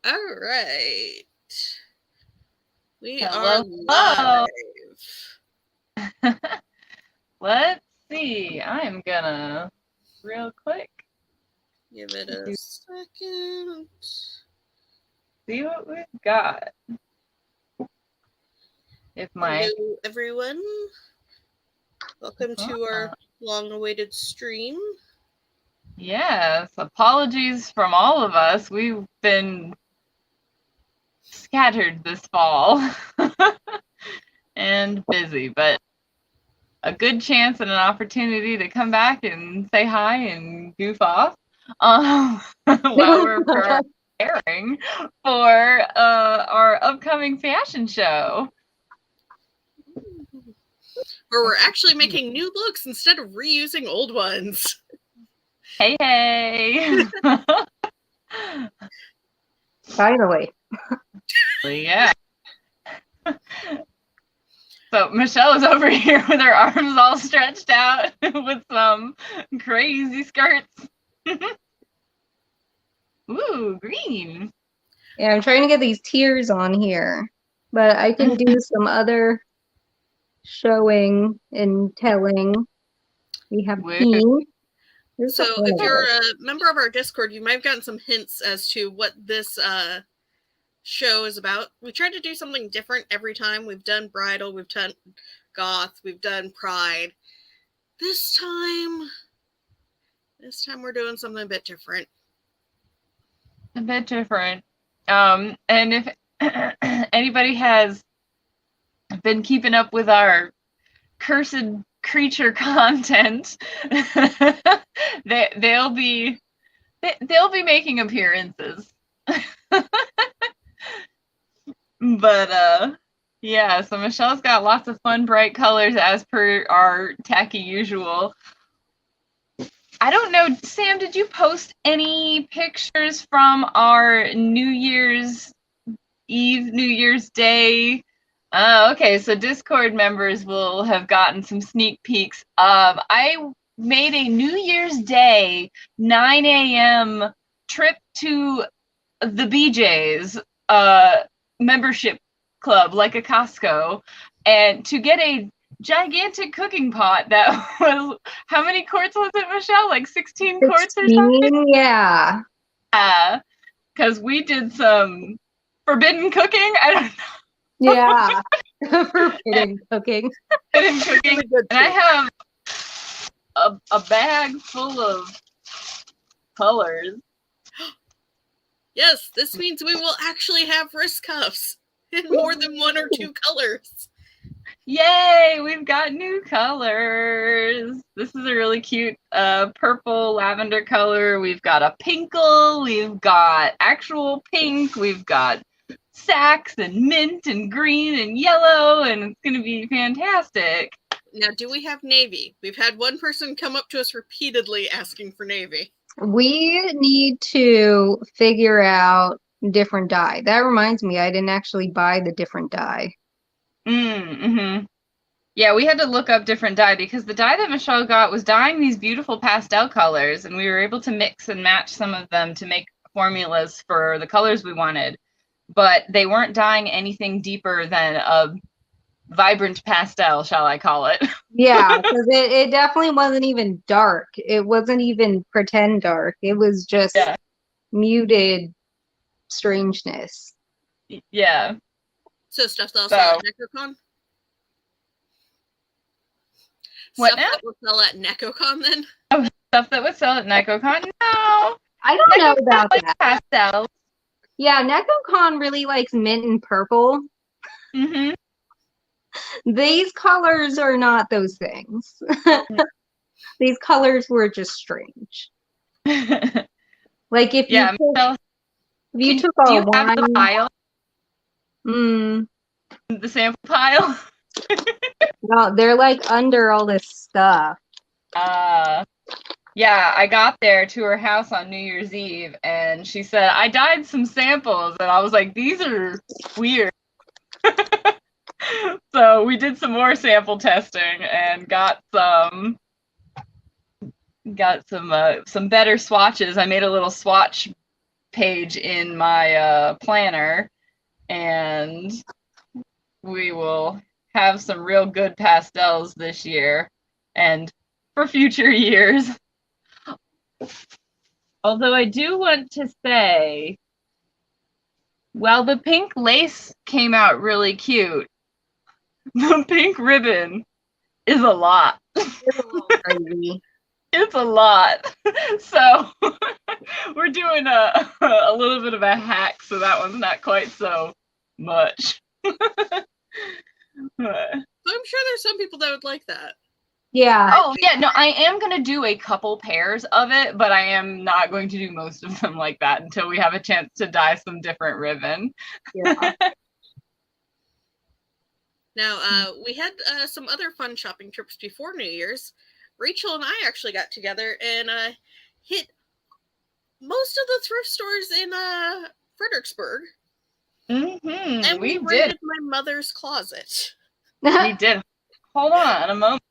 All right. We are Hello, live. Let's see. I'm gonna real quick Give it a second. see what we've got. If my Hello, everyone. Welcome to our long-awaited stream. yes, apologies from all of us. We've been scattered this fall and busy, but a good chance and an opportunity to come back and say hi and goof off while we're preparing for our upcoming fashion show. Where we're actually making new looks instead of reusing old ones. Hey! Finally. Yeah. So Michelle is over here with her arms all stretched out with some crazy skirts. Ooh, green. Yeah, I'm trying to get these tears on here, but I can do some other showing and telling. We have pink. So if you're a member of our Discord, you might have gotten some hints as to what this show is about. We try to do something different every time. We've done bridal, we've done goth, we've done pride. This time we're doing something a bit different. A bit different. And if anybody has been keeping up with our cursed creature content, they'll be making appearances. But yeah, so Michelle's got lots of fun bright colors as per our tacky usual. I don't know, Sam, did you post any pictures from our New Year's Eve, New Year's Day? Okay, so Discord members will have gotten some sneak peeks. I made a New Year's Day 9 a.m. trip to the BJ's membership club, like a Costco, and to get a gigantic cooking pot that was, how many quarts was it, Michelle? Like 16 quarts or something? Yeah. Because we did some forbidden cooking. I don't know. Yeah. Forbidden cooking. Forbidden cooking. And I have a bag full of colors. Yes, this means we will actually have wrist cuffs in more than one or two colors. Yay, we've got new colors. This is a really cute purple lavender color. We've got a pinkle, we've got actual pink, we've got sacks and mint and green and yellow, and it's going to be fantastic. Now, do we have navy? We've had one person come up to us repeatedly asking for navy. We need to figure out different dye. That reminds me, I didn't actually buy the different dye. Mm-hmm. Yeah, we had to look up different dye because the dye that Michelle got was dyeing these beautiful pastel colors, and we were able to mix and match some of them to make formulas for the colors we wanted, but they weren't dyeing anything deeper than a vibrant pastel, shall I call it. Yeah, because it definitely wasn't even dark. It wasn't even pretend dark. It was just muted strangeness. Yeah. So stuff that will sell at Katsucon? What stuff now? That will sell at Katsucon then? Oh, stuff that would sell at Katsucon? No. I don't know about that. Pastels. Yeah, Katsucon really likes mint and purple. Mm-hmm. These colors are not those things. These colors were just strange. Like if you took all do you have the pile? The sample pile? No, they're like under all this stuff. Yeah, I got there to her house on New Year's Eve, and she said, I dyed some samples, and I was like, these are weird. So we did some more sample testing and got some better swatches. I made a little swatch page in my planner, and we will have some real good pastels this year and for future years. Although I do want to say, while the pink lace came out really cute, the pink ribbon is a lot. It's a little crazy. It's a lot. So we're doing a little bit of a hack, so that one's not quite so much. So I'm sure there's some people that would like that. Yeah. Oh, yeah, no, I am going to do a couple pairs of it, but I am not going to do most of them like that until we have a chance to dye some different ribbon. Yeah. Now, we had some other fun shopping trips before New Year's. Rachel and I actually got together and hit most of the thrift stores in Fredericksburg. Mm-hmm. And we raided my mother's closet. We did. Hold on a moment.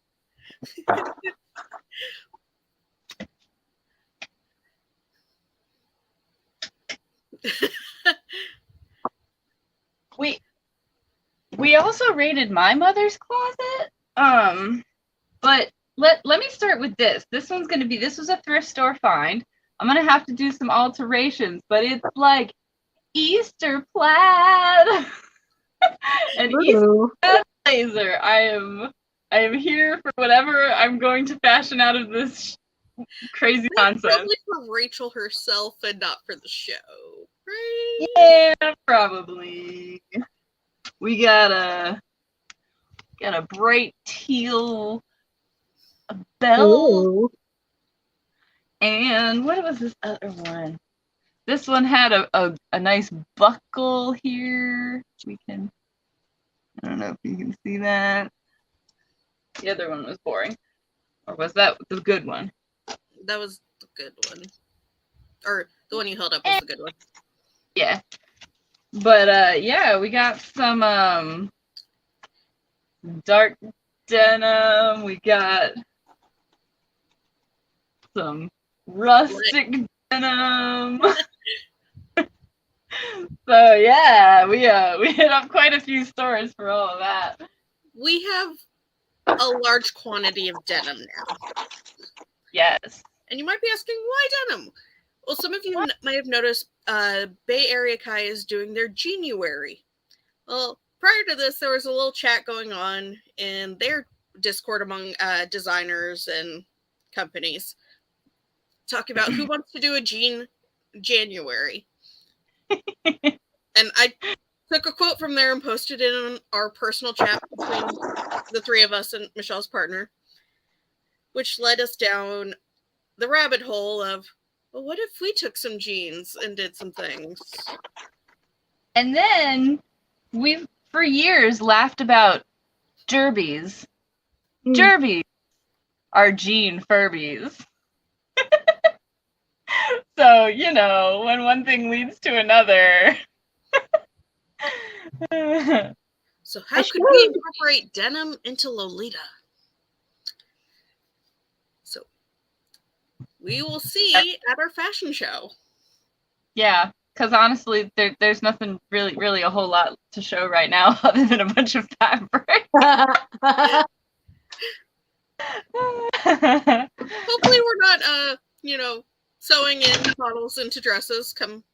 We also raided my mother's closet. But let me start with this. This was a thrift store find. I'm gonna have to do some alterations, but it's like Easter plaid. An Easter plaid blazer. I am here for whatever I'm going to fashion out of this crazy nonsense. Probably for Rachel herself and not for the show, right? Yeah, probably. We got a bright teal belt. Ooh. And what was this other one? This one had a nice buckle here. I don't know if you can see that. The other one was boring. Or was that the good one? That was the good one. Or the one you held up was the good one. Yeah. But yeah, we got some dark denim. We got some rustic denim. So yeah, we hit up quite a few stores for all of that. We have a large quantity of denim now. Yes. And you might be asking, why denim? Well, some of you might have noticed Bay Area Kai is doing their January. Well, prior to this, there was a little chat going on in their Discord among designers and companies, talking about who wants to do a January. And I took a quote from there and posted it in our personal chat between the three of us and Michelle's partner, which led us down the rabbit hole of, well, what if we took some jeans and did some things? And then we've for years laughed about derbies. Derbies are jean Furbies. So, when one thing leads to another. So how could we incorporate denim into Lolita? So we will see at our fashion show. Yeah, because honestly, there's nothing really a whole lot to show right now other than a bunch of fabric. Hopefully we're not, sewing in models into dresses come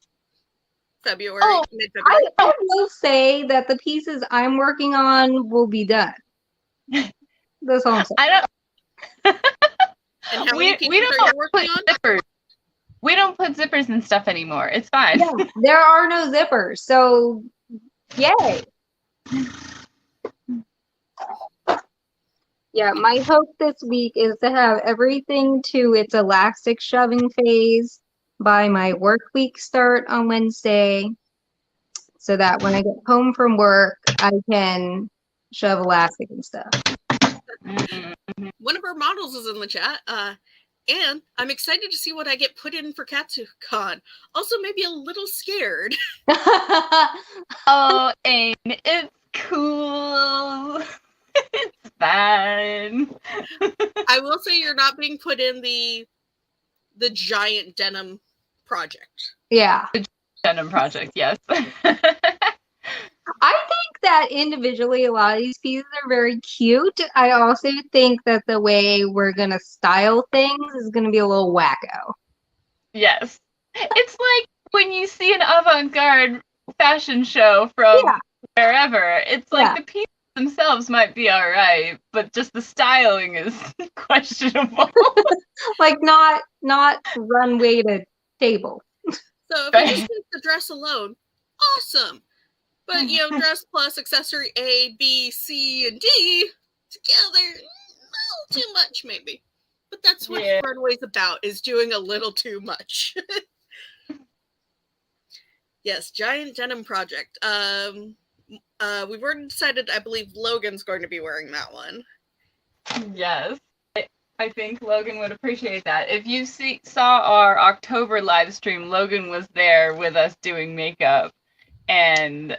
February, mid-February. I will say that the pieces I'm working on will be done. That's all I'm saying. I don't. And how many pieces are you working on? Zippers. We don't put zippers and stuff anymore. It's fine. Yeah, there are no zippers, so yay. Yeah, my hope this week is to have everything to its elastic shoving phase by my work week start on Wednesday, so that when I get home from work, I can shove elastic and stuff. One of our models is in the chat, and I'm excited to see what I get put in for Katsucon. Also, maybe a little scared. Oh, Aim, it's cool. It's fine. I will say you're not being put in the giant denim project. Yeah. Denim project, yes. I think that individually a lot of these pieces are very cute. I also think that the way we're going to style things is going to be a little wacko. Yes. It's like when you see an avant-garde fashion show from wherever, it's like the pieces themselves might be all right, but just the styling is questionable. Like not runway to table. So if you just take the dress alone, awesome. But, dress plus accessory A, B, C, and D together, a little too much, maybe. But that's what Runway's about, is doing a little too much. Yes, giant denim project. We've already decided, I believe Logan's going to be wearing that one. Yes. I think Logan would appreciate that. If you saw our October live stream, Logan was there with us doing makeup, and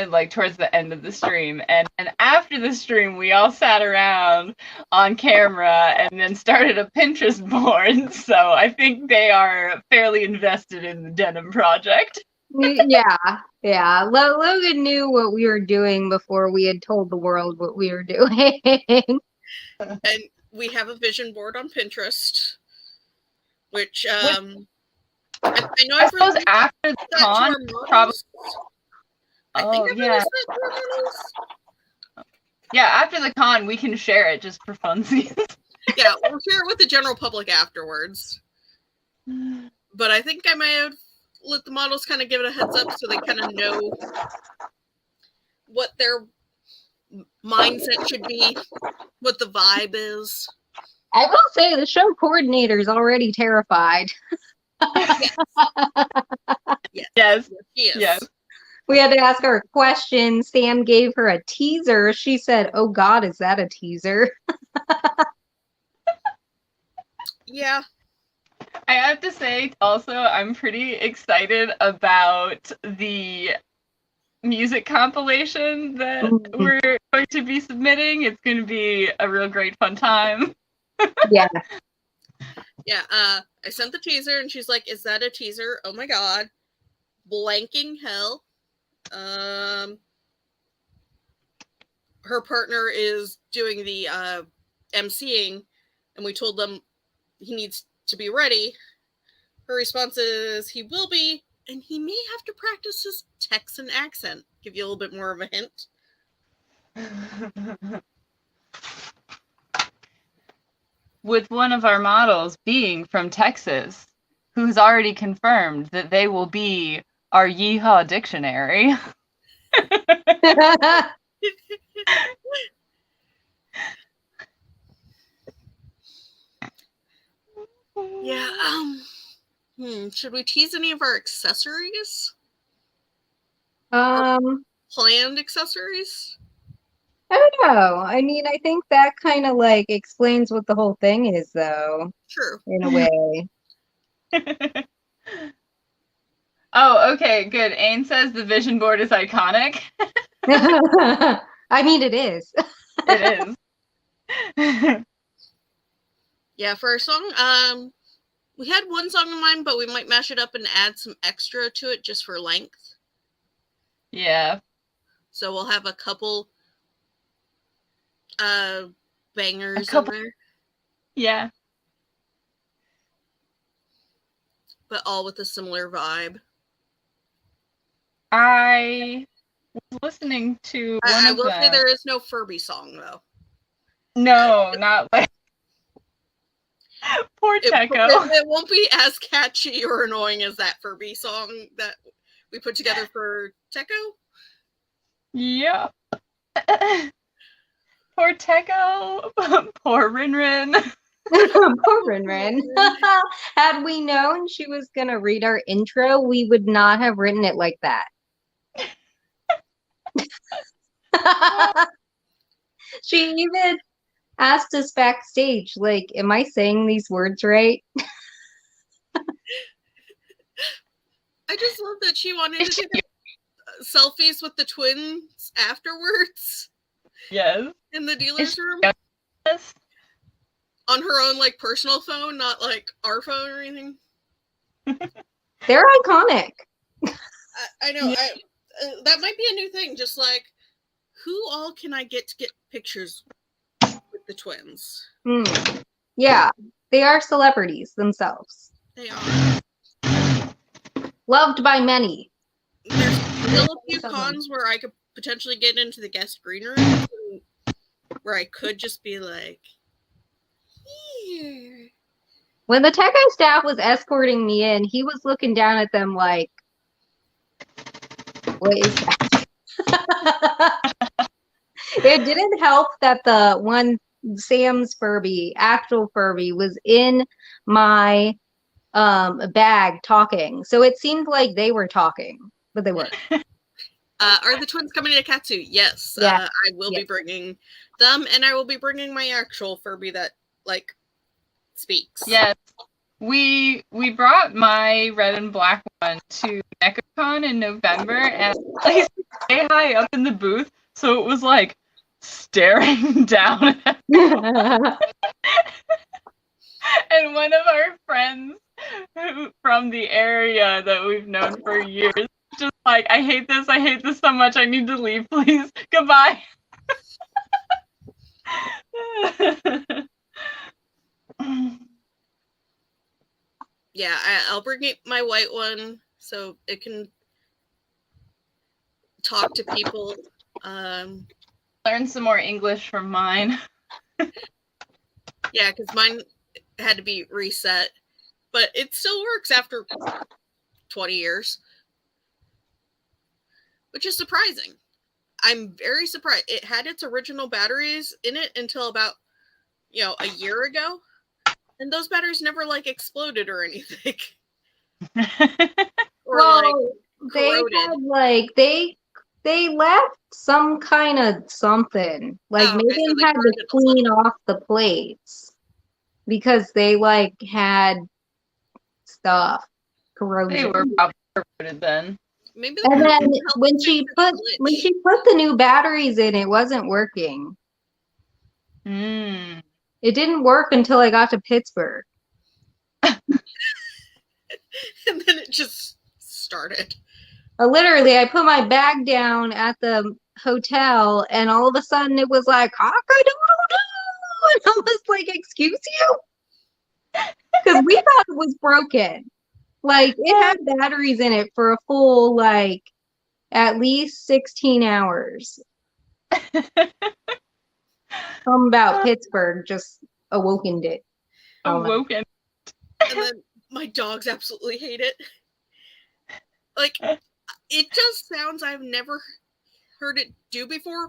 like towards the end of the stream, and after the stream we all sat around on camera and then started a Pinterest board, so I think they are fairly invested in the denim project. Yeah. Logan knew what we were doing before we had told the world what we were doing. And we have a vision board on Pinterest, which I know I suppose after the con, probably. Yeah, after the con, we can share it just for funsies. Yeah, we'll share it with the general public afterwards. But I think I might have let the models kind of give it a heads up so they kind of know what their mindset should be, what the vibe is. I will say the show coordinator is already terrified. Yes. We had to ask her a question. Sam gave her a teaser. She said, "Oh God, is that a teaser?" Yeah. I have to say, also, I'm pretty excited about the music compilation that we're going to be submitting. It's going to be a real great fun time. Yeah. Yeah, I sent the teaser, and she's like, "Is that a teaser? Oh my God. Blanking hell." Her partner is doing the emceeing, and we told them he needs to be ready. Her response is he will be, and he may have to practice his Texan accent. Give you a little bit more of a hint. With one of our models being from Texas, who's already confirmed that they will be our Yeehaw dictionary. Yeah, should we tease any of our accessories? Planned accessories? I don't know. I mean, I think that kind of like explains what the whole thing is, though. True. In a way. Oh, okay, good. Aine says the vision board is iconic. I mean, it is. It is. Yeah, for our song, we had one song in mind, but we might mash it up and add some extra to it just for length. Yeah. So we'll have a couple bangers in there. Yeah. But all with a similar vibe. I was listening to one I of will them. say there is no Furby song, though. No, not like... Poor Techo. It won't be as catchy or annoying as that Furby song that we put together for Techo. Yeah. Poor Techo. Poor Rin. Poor Rin. Had we known she was going to read our intro, we would not have written it like that. She even asked us backstage, like, am I saying these words right? I just love that she wanted to take selfies with the twins afterwards. Yes. In the dealer's room. Yes. On her own, like, personal phone, not, like, our phone or anything. They're iconic. I know. That might be a new thing. Just like, who all can I get to get pictures with the twins? Yeah, they are celebrities themselves. They are. Loved by many. There's still a few cons where I could potentially get into the guest green room, where I could just be like, here. When the tech guy staff was escorting me in, he was looking down at them like, what is that? It didn't help that the one Sam's Furby, actual Furby, was in my bag talking. So it seemed like they were talking, but they weren't. Are the twins coming to Katsu? Yes. Yeah. I will be bringing them, and I will be bringing my actual Furby that, like, speaks. Yes. We brought my red and black one to Katsucon in November, and placed it way high up in the booth, so it was like staring down at us. And one of our friends from the area that we've known for years, just like, I hate this so much, I need to leave, please, goodbye. Yeah, I'll bring my white one so it can talk to people. Learn some more English from mine. Yeah, because mine had to be reset, but it still works after 20 years, which is surprising. I'm very surprised. It had its original batteries in it until about, a year ago. And those batteries never, like, exploded or anything. Or, they had, like, they left some kind of something. Like, Megan had to clean off the plates because they, like, had stuff corrosion. They were probably corroded then. Maybe. And then when she put the new batteries in, it wasn't working. It didn't work until I got to Pittsburgh. And then it just started. Literally, I put my bag down at the hotel, and all of a sudden it was like, cock-a-doodle-doo! And I was like, excuse you? Because we thought it was broken. Like, it had batteries in it for a full, like, at least 16 hours. Something about Pittsburgh just awokened it. Awoken. And then my dogs absolutely hate it. Like, it just sounds I've never heard it do before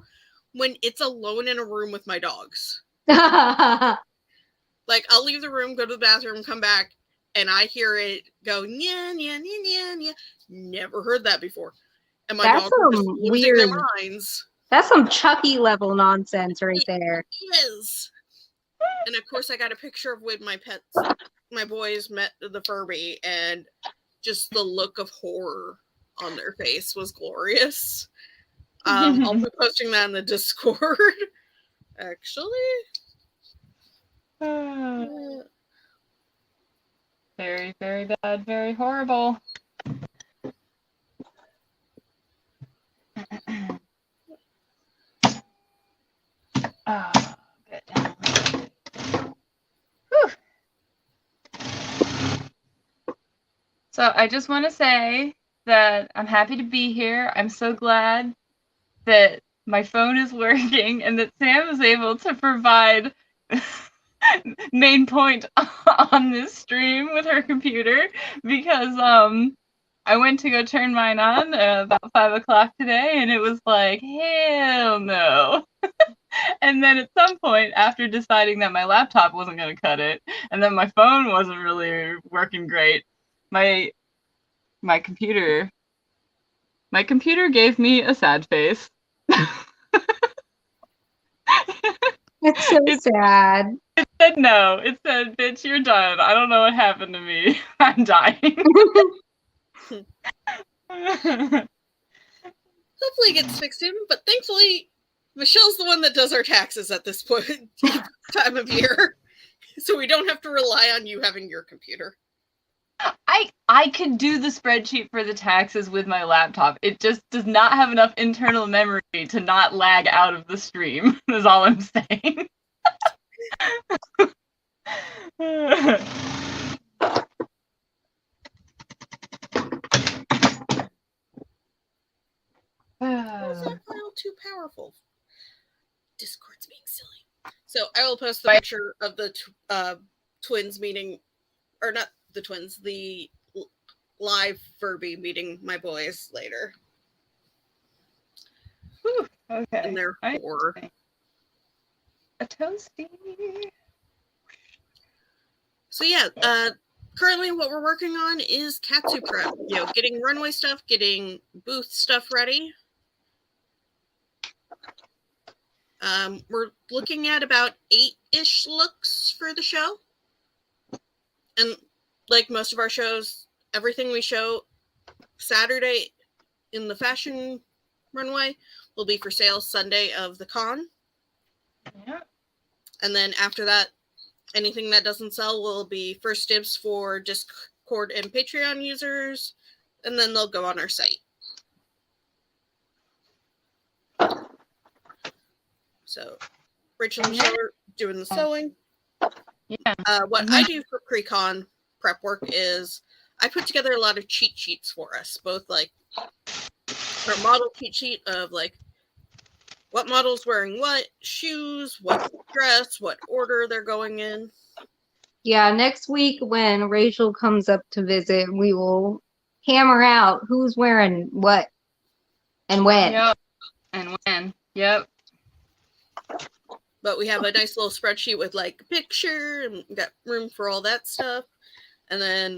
when it's alone in a room with my dogs. Like, I'll leave the room, go to the bathroom, come back, and I hear it go, nya, nya, nya, nya, nya. Never heard that before. And my dogs are just losing their minds. That's some Chucky level nonsense right there. It is. And of course, I got a picture of when my boys met the Furby, and just the look of horror on their face was glorious. I'll be posting that in the Discord. Actually. Very, very bad, very horrible. Good. Whew. So I just want to say that I'm happy to be here. I'm so glad that my phone is working and that Sam is able to provide main point on this stream with her computer, because I went to go turn mine on about 5 o'clock today, and it was like, hell no. And then at some point, after deciding that my laptop wasn't going to cut it, and then my phone wasn't really working great, my computer gave me a sad face. It's so sad. It said no. It said, bitch, you're done. I don't know what happened to me. I'm dying. Hopefully it gets fixed soon, but thankfully Michelle's the one that does our taxes at this point time of year. So we don't have to rely on you having your computer. I I could do the spreadsheet for the taxes with my laptop. It just does not have enough internal memory to not lag out of the stream, is all I'm saying. Why is that file too powerful? Discord's being silly. So I will post the picture of the twins meeting, or not the twins, the live Furby meeting my boys later. Whew, okay. And they're 4. A toasty. So yeah, currently what we're working on is Katsu prep. Getting runway stuff, getting booth stuff ready. We're looking at about 8-ish looks for the show. And like most of our shows, everything we show Saturday in the fashion runway will be for sale Sunday of the con. Yeah. And then after that, anything that doesn't sell will be first dibs for Discord and Patreon users, and then they'll go on our site. So, Rachel and Michelle are doing the sewing. Yeah. What I do for pre-con prep work is I put together a lot of cheat sheets for us, both like our model cheat sheet of like what model's wearing what, shoes, what dress, what order they're going in. Yeah, next week when Rachel comes up to visit, we will hammer out who's wearing what and when. Yep. And when. Yep. But we have a nice little spreadsheet with like a picture and got room for all that stuff. And then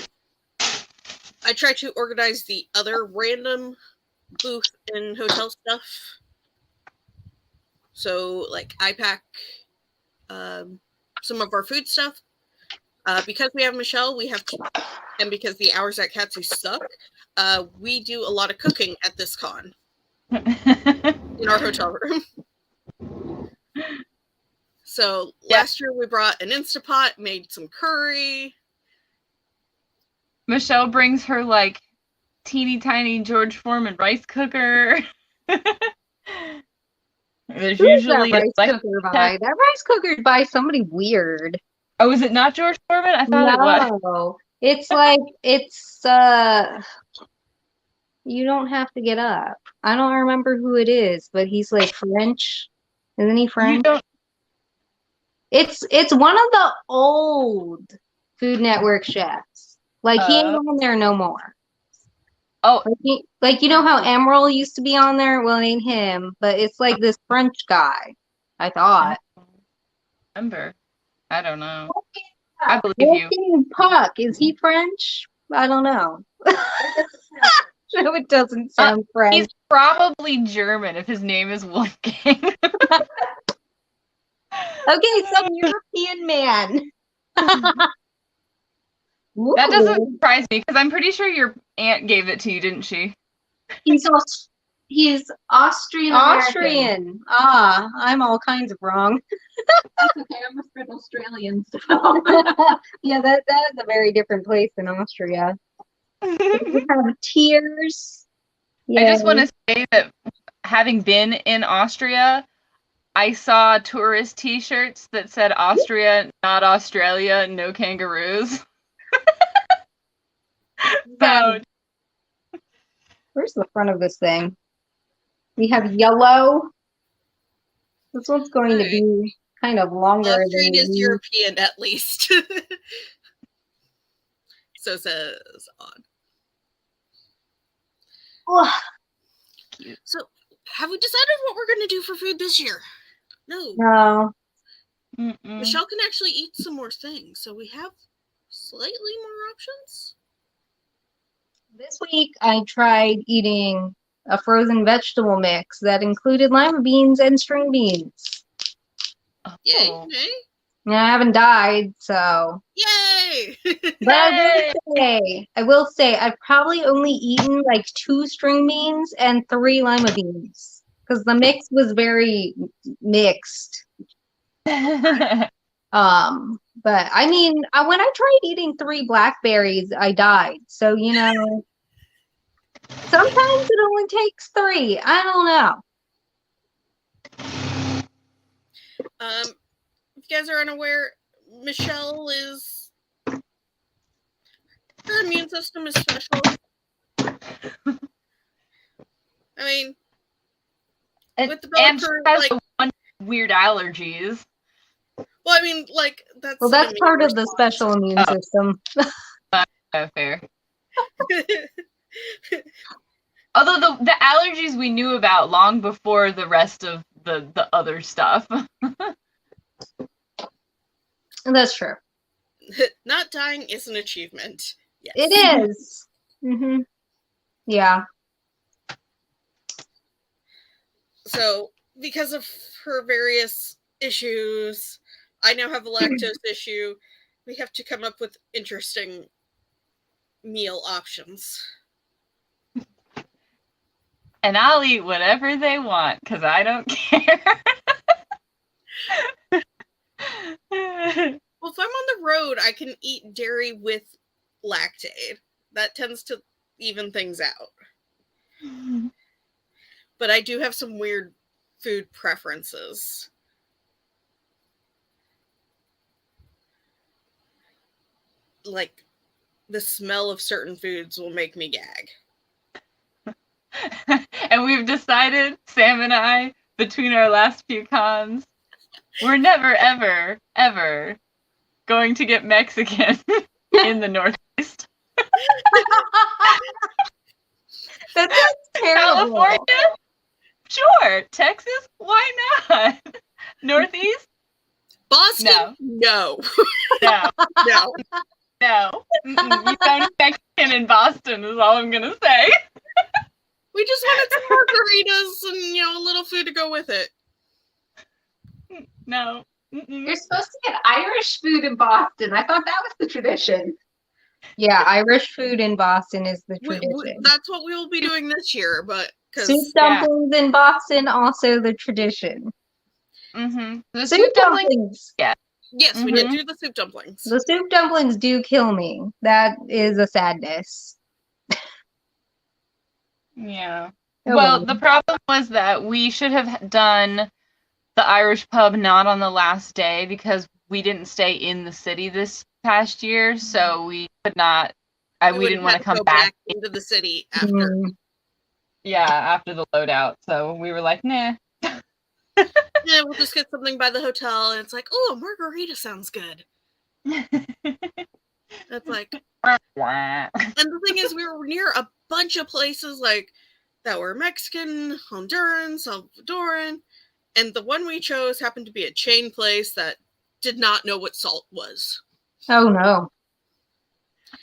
I try to organize the other random booth and hotel stuff. So like I pack some of our food stuff. Because we have Michelle, we have to, and because the hours at Katsu suck, we do a lot of cooking at this con in our hotel room. So last year we brought an Instapot, made some curry. Michelle brings her like teeny tiny George Foreman rice cooker. There's usually that rice cooker by? That rice cooker's by somebody weird. Oh, is it not George Foreman? I thought it was. No, it's like you don't have to get up. I don't remember who it is, but he's like French. Isn't he French? It's one of the old Food Network chefs. Like he ain't on there no more. Oh, like you know how Emerald used to be on there? Well, it ain't him, but it's like this French guy. I thought. Remember? I don't know. I believe you. Puck, is he French? I don't know. No, it doesn't sound French. He's probably German if his name is Wolfgang. Okay, some European man. That doesn't surprise me because I'm pretty sure your aunt gave it to you, didn't she? He's Austrian. Austrian. Ah, I'm all kinds of wrong. That's okay. I'm an Australian. So. Yeah, that is a very different place than Austria. We have tears. Yay. I just want to say that having been in Austria, I saw tourist T-shirts that said Austria, not Australia, no kangaroos. So, where's the front of this thing? We have yellow. This one's going to be kind of longer. Austrian is European, at least. So says on. Oh. So, have we decided what we're going to do for food this year? No. Michelle can actually eat some more things, so we have slightly more options. This week, I tried eating a frozen vegetable mix that included lima beans and string beans. Yay! Yeah, I haven't died, so. Yay! But I will say, I've probably only eaten like 2 string beans and 3 lima beans because the mix was very mixed. But I mean, when I tried eating 3 blackberries, I died. So, sometimes it only takes 3. I don't know. If you guys are unaware, Michelle is, her immune system is special. I mean, with the and she Bellator, has like, the one weird allergies. well, I mean, like, that's Well, an that's immune part of the response. special immune system. Oh, fair. Although the allergies we knew about long before the rest of the other stuff. That's true. Not dying is an achievement. Yes. It is. Mm-hmm. Yeah. So, because of her various issues, I now have a lactose issue. We have to come up with interesting meal options. And I'll eat whatever they want, because I don't care. Well, if I'm on the road, I can eat dairy with Lactaid. That tends to even things out. But I do have some weird food preferences. Like, the smell of certain foods will make me gag. And we've decided, Sam and I, between our last few cons, we're never, ever, ever going to get Mexican in the Northeast. That sounds terrible. California? Sure. Texas? Why not? Northeast? Boston? No. No. No. No. You found Mexican in Boston is all I'm going to say. We just wanted some margaritas and, a little food to go with it. No. You're supposed to get Irish food in Boston. I thought that was the tradition. Yeah, Irish food in Boston is the tradition. That's what we will be doing this year, but soup dumplings in Boston, also the tradition. Mm-hmm. The soup dumplings. Yeah. Yes, we did do the soup dumplings. The soup dumplings do kill me. That is a sadness. Yeah. Oh, well, the problem was that we should have done the Irish pub not on the last day because we didn't stay in the city this past year, so we could not. We didn't want to come back into the city after. After the loadout. So we were like, nah. Yeah, we'll just get something by the hotel, and it's like, oh, a margarita sounds good. That's like, and the thing is, we were near a bunch of places like that were Mexican, Honduran, Salvadoran, and the one we chose happened to be a chain place that did not know what salt was. Oh no.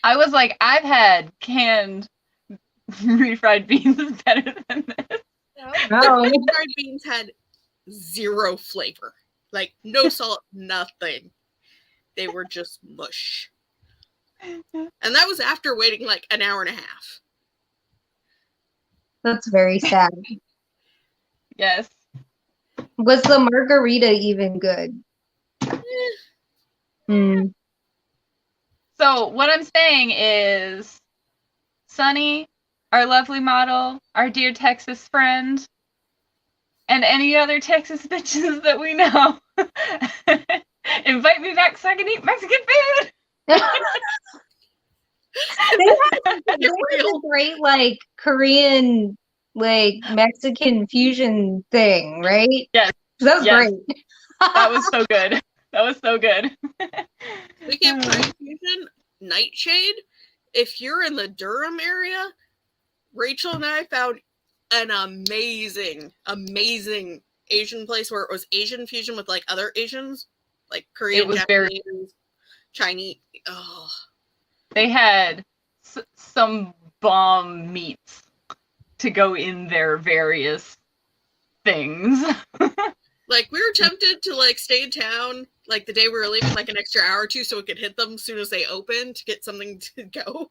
I was like, I've had canned refried beans better than this. No. The refried beans had 0 flavor. Like, no salt, nothing. They were just mush. And that was after waiting like an hour and a half. That's very sad. Yes. Was the margarita even good? So what I'm saying is, Sunny, our lovely model, our dear Texas friend, and any other Texas bitches that we know, invite me back so I can eat Mexican food. They had a great Korean Mexican fusion thing, right? Yes. That was great. That was so good. That was so good. We can't find fusion Nightshade. If you're in the Durham area, Rachel and I found an amazing Asian place where it was Asian fusion with other Asians, like Korean, Japanese, Chinese. Oh. They had some bomb meats to go in their various things. We were tempted to stay in town the day we were leaving an extra hour or two so we could hit them as soon as they opened to get something to go.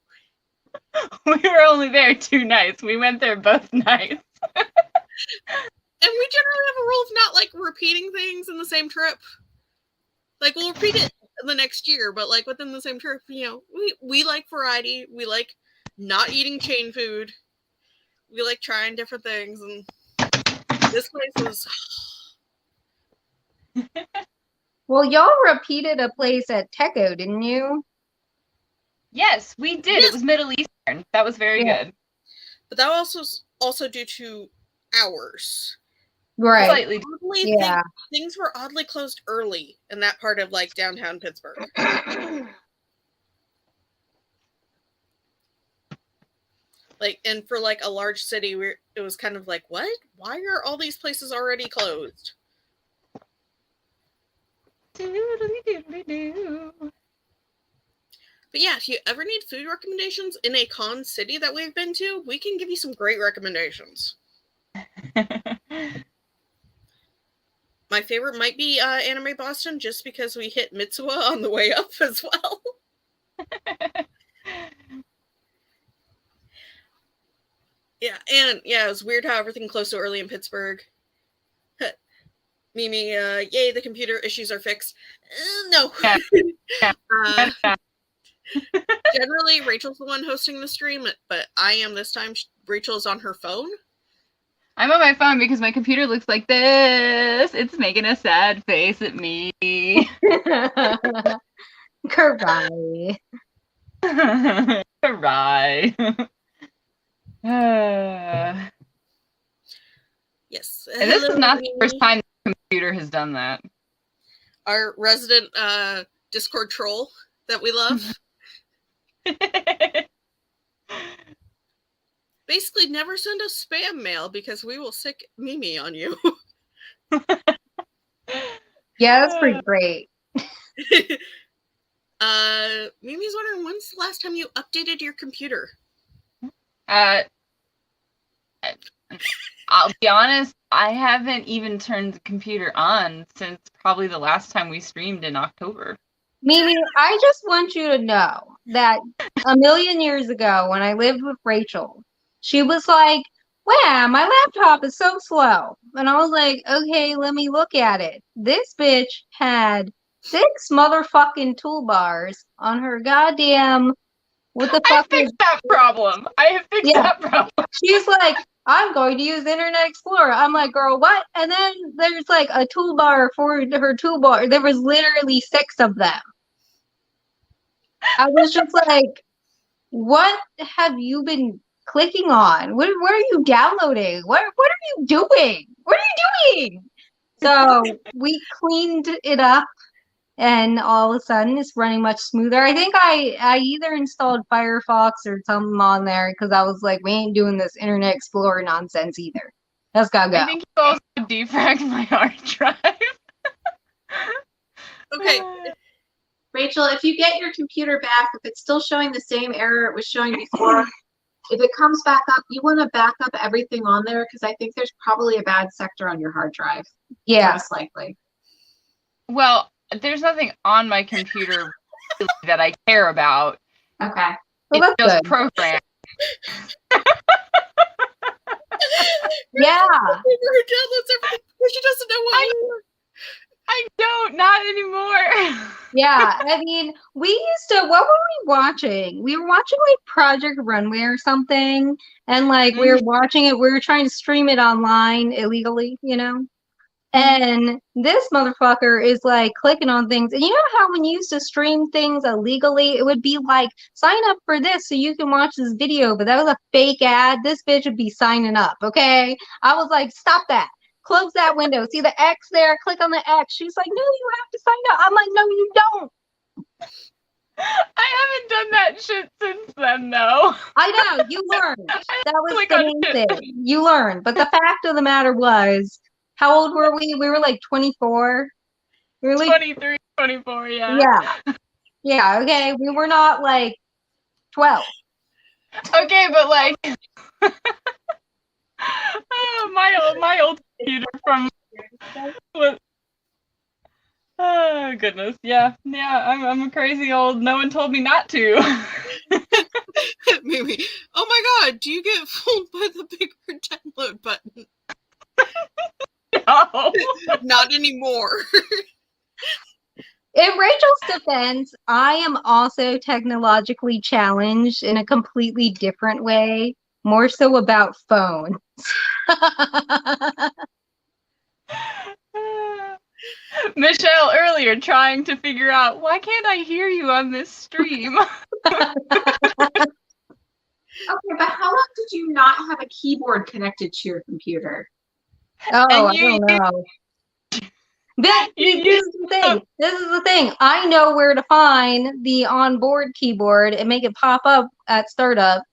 We were only there 2 nights. We went there both nights. And we generally have a rule of not repeating things in the same trip. We'll repeat it the next year, but like within the same trip, you know, we like variety. We like not eating chain food. We like trying different things, and this place was. Well, y'all repeated a place at Teco, didn't you? Yes, we did. Yes. It was Middle Eastern. That was very good. But that was also due to hours. Right. Slightly. Oddly, things were oddly closed early in that part of like downtown Pittsburgh. Like, and for like a large city, it was kind of like, what? Why are all these places already closed? But yeah, if you ever need food recommendations in a con city that we've been to, we can give you some great recommendations. My favorite might be Anime Boston, just because we hit Mitsuwa on the way up as well. Yeah, and yeah, it was weird how everything closed so early in Pittsburgh. Mimi, yay, the computer issues are fixed. No. Generally, Rachel's the one hosting the stream, but I am this time. Rachel's on her phone. I'm on my phone because my computer looks like this. It's making a sad face at me. Cry. Cry. Yes. And this is not the first time the computer has done that. Our resident Discord troll that we love. Basically, never send us spam mail because we will sick Mimi on you. Yeah, that's pretty great. Mimi's wondering, when's the last time you updated your computer? I'll be honest, I haven't even turned the computer on since probably the last time we streamed in October. Mimi, I just want you to know that a million years ago when I lived with Rachel, she was like, wow, my laptop is so slow. And I was like, okay, let me look at it. This bitch had 6 motherfucking toolbars on her goddamn, what the fuck I fixed that problem. I have fixed that problem. She's like, I'm going to use Internet Explorer. I'm like, girl, what? And then there's like a toolbar for her toolbar. There was literally 6 of them. I was just like, what have you been clicking on? What are you downloading? What are you doing? What are you doing? So we cleaned it up, and all of a sudden it's running much smoother. I think I either installed Firefox or something on there because I was like, we ain't doing this Internet Explorer nonsense either. That's gotta go. I think you also defragged my hard drive. Okay. Rachel, if you get your computer back, if it's still showing the same error it was showing before, if it comes back up, you want to back up everything on there because I think there's probably a bad sector on your hard drive. Yeah. Most likely. Well, there's nothing on my computer that I care about. Okay. Well, it's just good. programmed. Yeah. She doesn't know what. I don't, not anymore. Yeah, I mean, we used to, what were we watching? We were watching like Project Runway or something, and like we were watching it, we were trying to stream it online illegally, you know? And this motherfucker is like clicking on things. And you know how when you used to stream things illegally, it would be like, sign up for this so you can watch this video, but that was a fake ad. This bitch would be signing up, okay? I was like, stop that. Close that window. See the X there? Click on the X. She's like, no, you have to sign up. I'm like, no, you don't. I haven't done that shit since then, though. I know. You learned. That was the main thing. You learned. But the fact of the matter was, how old were we? We were like 24. We were like 23, 24, yeah. Yeah. Yeah, okay. We were not like 12. Okay, but like my old computer from was, oh goodness, yeah, I'm a crazy old. No one told me not to. Maybe. Oh my god, do you get fooled by the bigger download button? No, not anymore. In Rachel's defense, I am also technologically challenged in a completely different way, more so about phones. Michelle earlier trying to figure out, why can't I hear you on this stream? Okay, but how long did you not have a keyboard connected to your computer? Oh, And I don't know. But this is the thing. This is the thing. I know where to find the onboard keyboard and make it pop up at startup.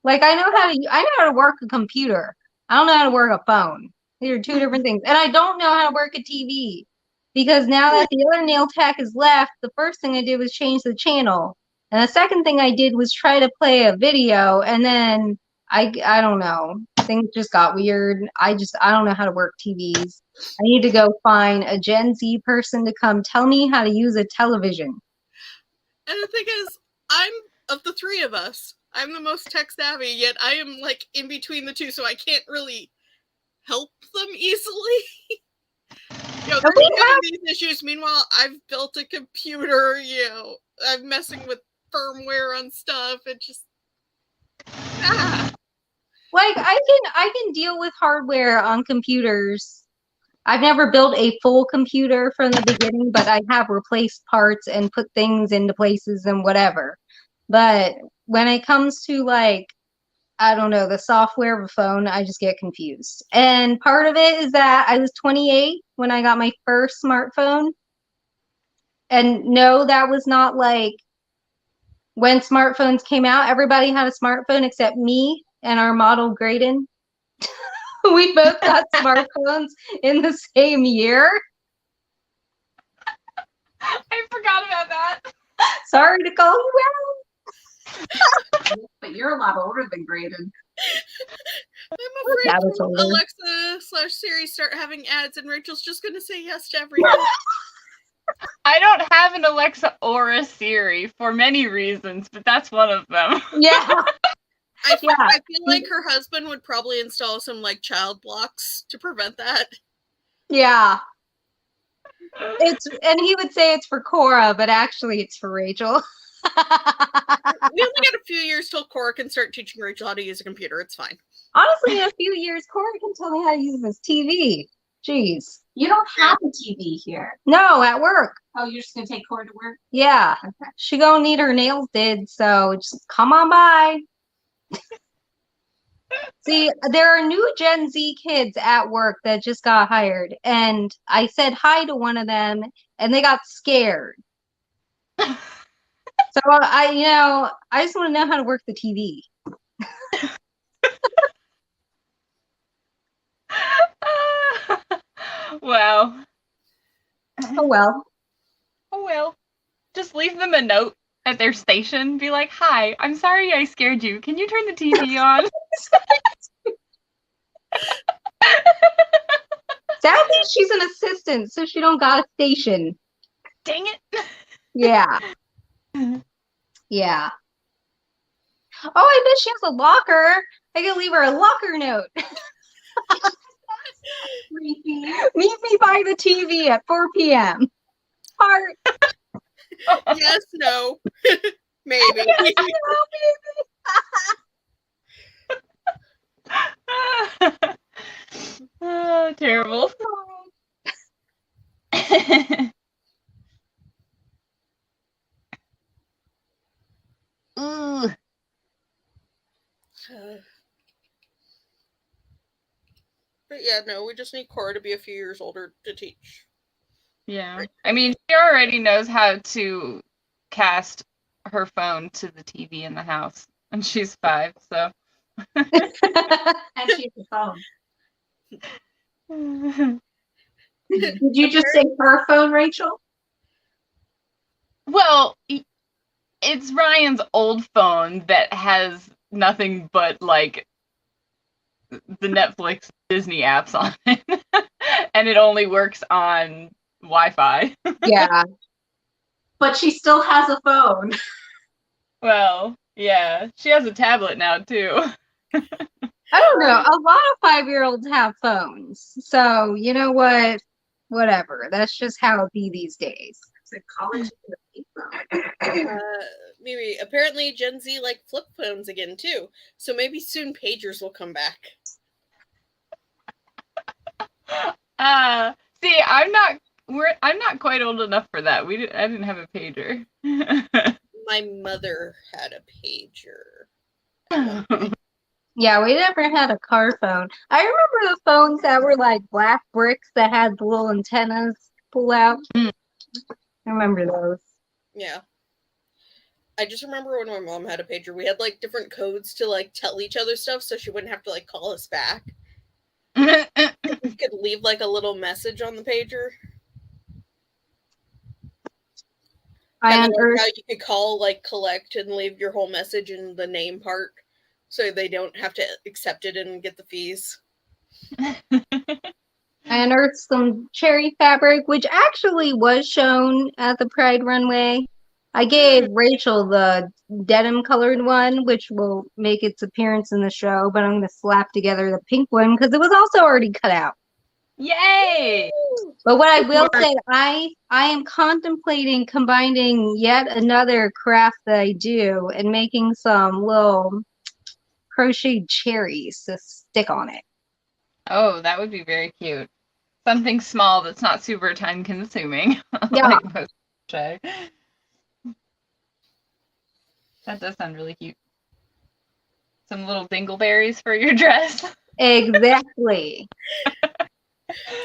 Like I know how to work a computer. I don't know how to work a phone. These are two different things. And I don't know how to work a TV. Because now that the other nail tech is left, the first thing I did was change the channel. And the second thing I did was try to play a video, and then I don't know. Things just got weird. I don't know how to work TVs. I need to go find a Gen Z person to come tell me how to use a television. And the thing is, of the three of us, I'm the most tech savvy, yet I am like in between the two, so I can't really help them easily. They're having these issues. Meanwhile, I've built a computer, I'm messing with firmware on stuff. It just Like I can deal with hardware on computers. I've never built a full computer from the beginning, but I have replaced parts and put things into places and whatever. But when it comes to like, I don't know, the software of a phone, I just get confused. And part of it is that I was 28 when I got my first smartphone. And no, that was not like when smartphones came out, everybody had a smartphone except me and our model Graydon. We both got smartphones in the same year. I forgot about that. Sorry to call you out. But you're a lot older than Graydon. I'm afraid Alexa/Siri start having ads, and Rachel's just going to say yes to everything. I don't have an Alexa or a Siri for many reasons, but that's one of them. Yeah. I feel like her husband would probably install some like child blocks to prevent that. Yeah. And he would say it's for Cora, but actually it's for Rachel. We only got a few years till Cora can start teaching Rachel how to use a computer. It's fine. Honestly, in a few years, Cora can tell me how to use this TV. Jeez. You don't have a TV here. No, at work. Oh, you're just gonna take Cora to work? Yeah. Okay. She gonna need her nails did, so just come on by. See, there are new Gen Z kids at work that just got hired, and I said hi to one of them, and they got scared. So I just want to know how to work the TV. Wow. Oh well. Oh well. Just leave them a note at their station. Be like, hi, I'm sorry I scared you. Can you turn the TV on? Sadly, she's an assistant, so she don't got a station. Dang it. Yeah. Yeah. Oh, I bet she has a locker. I can leave her a locker note. Meet me by the TV at 4 p.m. Heart. Yes, no. Maybe. Yes, no, maybe. Oh, terrible. Ooh. But yeah, no, we just need Cora to be a few years older to teach. Yeah. I mean, she already knows how to cast her phone to the TV in the house. And she's 5, so. And she's a phone. Did you just say her phone, Rachel? Well, it's Ryan's old phone that has nothing but like the Netflix Disney apps on it. And it only works on Wi-Fi. Yeah. But she still has a phone. Well, yeah. She has a tablet now too. I don't know. A lot of 5-year-olds have phones. So, you know what? Whatever. That's just how it be these days. It's a college phone. Maybe apparently Gen Z like flip phones again too. So maybe soon pagers will come back. See, I'm not quite old enough for that. I didn't have a pager. My mother had a pager. Yeah, we never had a car phone. I remember the phones that were like black bricks that had the little antennas pull out. I remember those. Yeah. I just remember when my mom had a pager, we had like different codes to like tell each other stuff so she wouldn't have to like call us back. We could leave like a little message on the pager. Kind of like how you could call, like, collect and leave your whole message in the name part so they don't have to accept it and get the fees. I unearthed some cherry fabric, which actually was shown at the Pride runway. I gave Rachel the denim colored one, which will make its appearance in the show, but I'm going to slap together the pink one because it was also already cut out. Yay! But what I will say, I am contemplating combining yet another craft that I do and making some little crocheted cherries to stick on it. Oh, that would be very cute. Something small that's not super time consuming. Yeah. Like post crochet. That does sound really cute. Some little dingleberries for your dress. Exactly.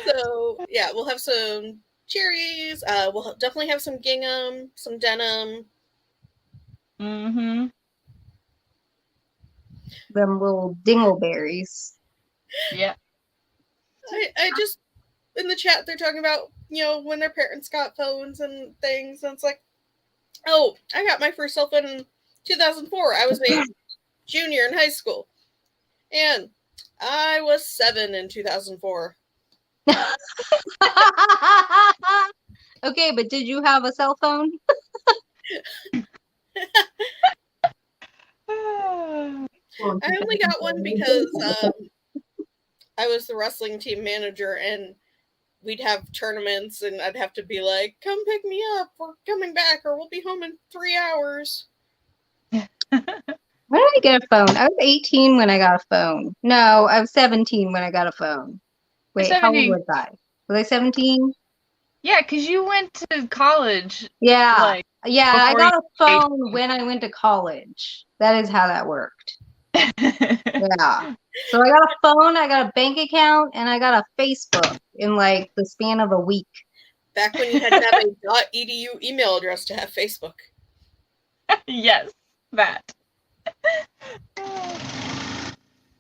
So, yeah, we'll have some cherries. We'll definitely have some gingham, some denim. Mm-hmm. Them little dingleberries. Yeah. I just, in the chat, they're talking about, when their parents got phones and things. And it's like, oh, I got my first cell phone in 2004. I was a junior in high school. And I was 7 in 2004. Okay, but did you have a cell phone? I only got one because I was the wrestling team manager and we'd have tournaments and I'd have to be like, come pick me up, we're coming back, or we'll be home in 3 hours. When did I get a phone? I was 18 when I got a phone. No, I was 17 when I got a phone. Wait, how old was I? Was I 17? Yeah, because you went to college. Yeah. I got a phone 18. when I went to college. That is how that worked. Yeah. So I got a phone, I got a bank account, and I got a Facebook in like the span of a week. Back when you had to have a .edu email address to have Facebook. Yes, that.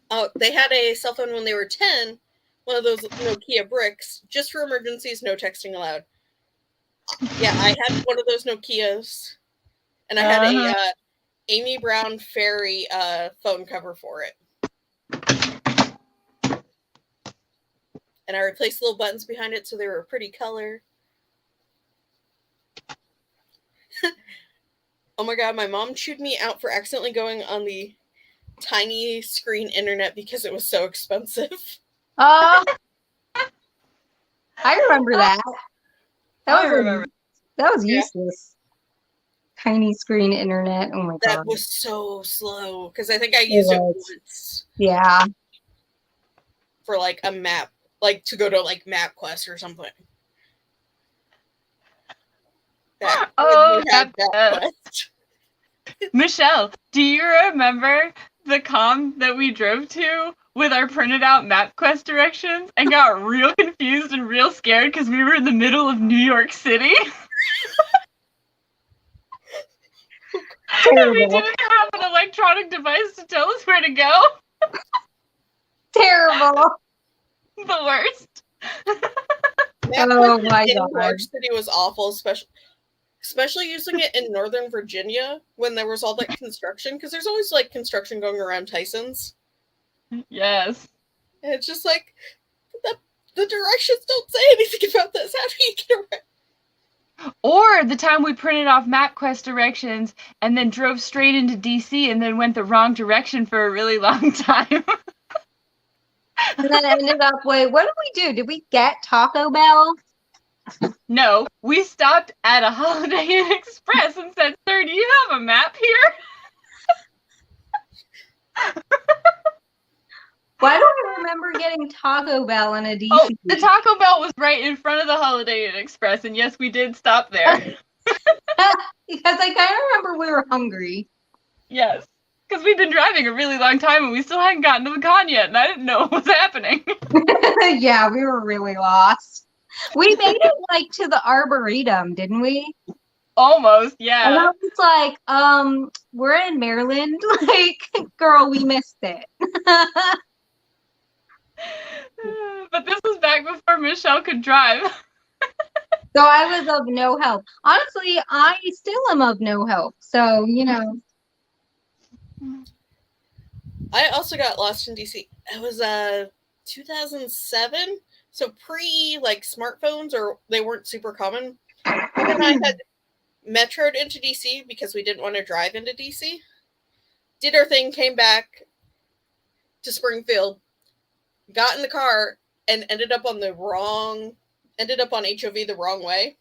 Oh, they had a cell phone when they were 10, one of those Nokia bricks, just for emergencies, no texting allowed. Yeah, I had one of those Nokias, and I had a Amy Brown Fairy phone cover for it. And I replaced little buttons behind it so they were a pretty color. Oh my god, my mom chewed me out for accidentally going on the tiny screen internet because it was so expensive. I remember that. That was useless. Tiny screen internet. Oh my god. That was so slow because I think I used it once. Yeah. For like a map, like to go to like MapQuest or something. Michelle, do you remember the comm that we drove to with our printed out MapQuest directions and got real confused and real scared because we were in the middle of New York City? And we didn't have an electronic device to tell us where to go. Terrible. The worst. Oh my god. New York City was awful, especially using it in Northern Virginia when there was all that construction, because there's always like construction going around Tyson's. Yes. And it's just like, the directions don't say anything about this. How do you get around? Or the time we printed off MapQuest directions and then drove straight into DC and then went the wrong direction for a really long time. And then ended up, wait, what did we do? Did we get Taco Bell? No, we stopped at a Holiday Inn Express and said, "Sir, do you have a map here?" Why don't I remember getting Taco Bell in a DC? Oh, the Taco Bell was right in front of the Holiday Inn Express, and yes, we did stop there. Because I kind of remember we were hungry. Yes, because we'd been driving a really long time, and we still hadn't gotten to the con yet, and I didn't know what was happening. Yeah, we were really lost. We made it like to the Arboretum, didn't we? Almost, And yeah. I was like, we're in Maryland. Like, girl, we missed it. But this was back before Michelle could drive. So I was of no help. Honestly, I still am of no help. So, you know. I also got lost in DC. It was 2007, so pre like smartphones, or they weren't super common. Mom and I had metroed into DC because we didn't want to drive into DC. Did our thing, came back to Springfield, got in the car, and ended up on HOV the wrong way.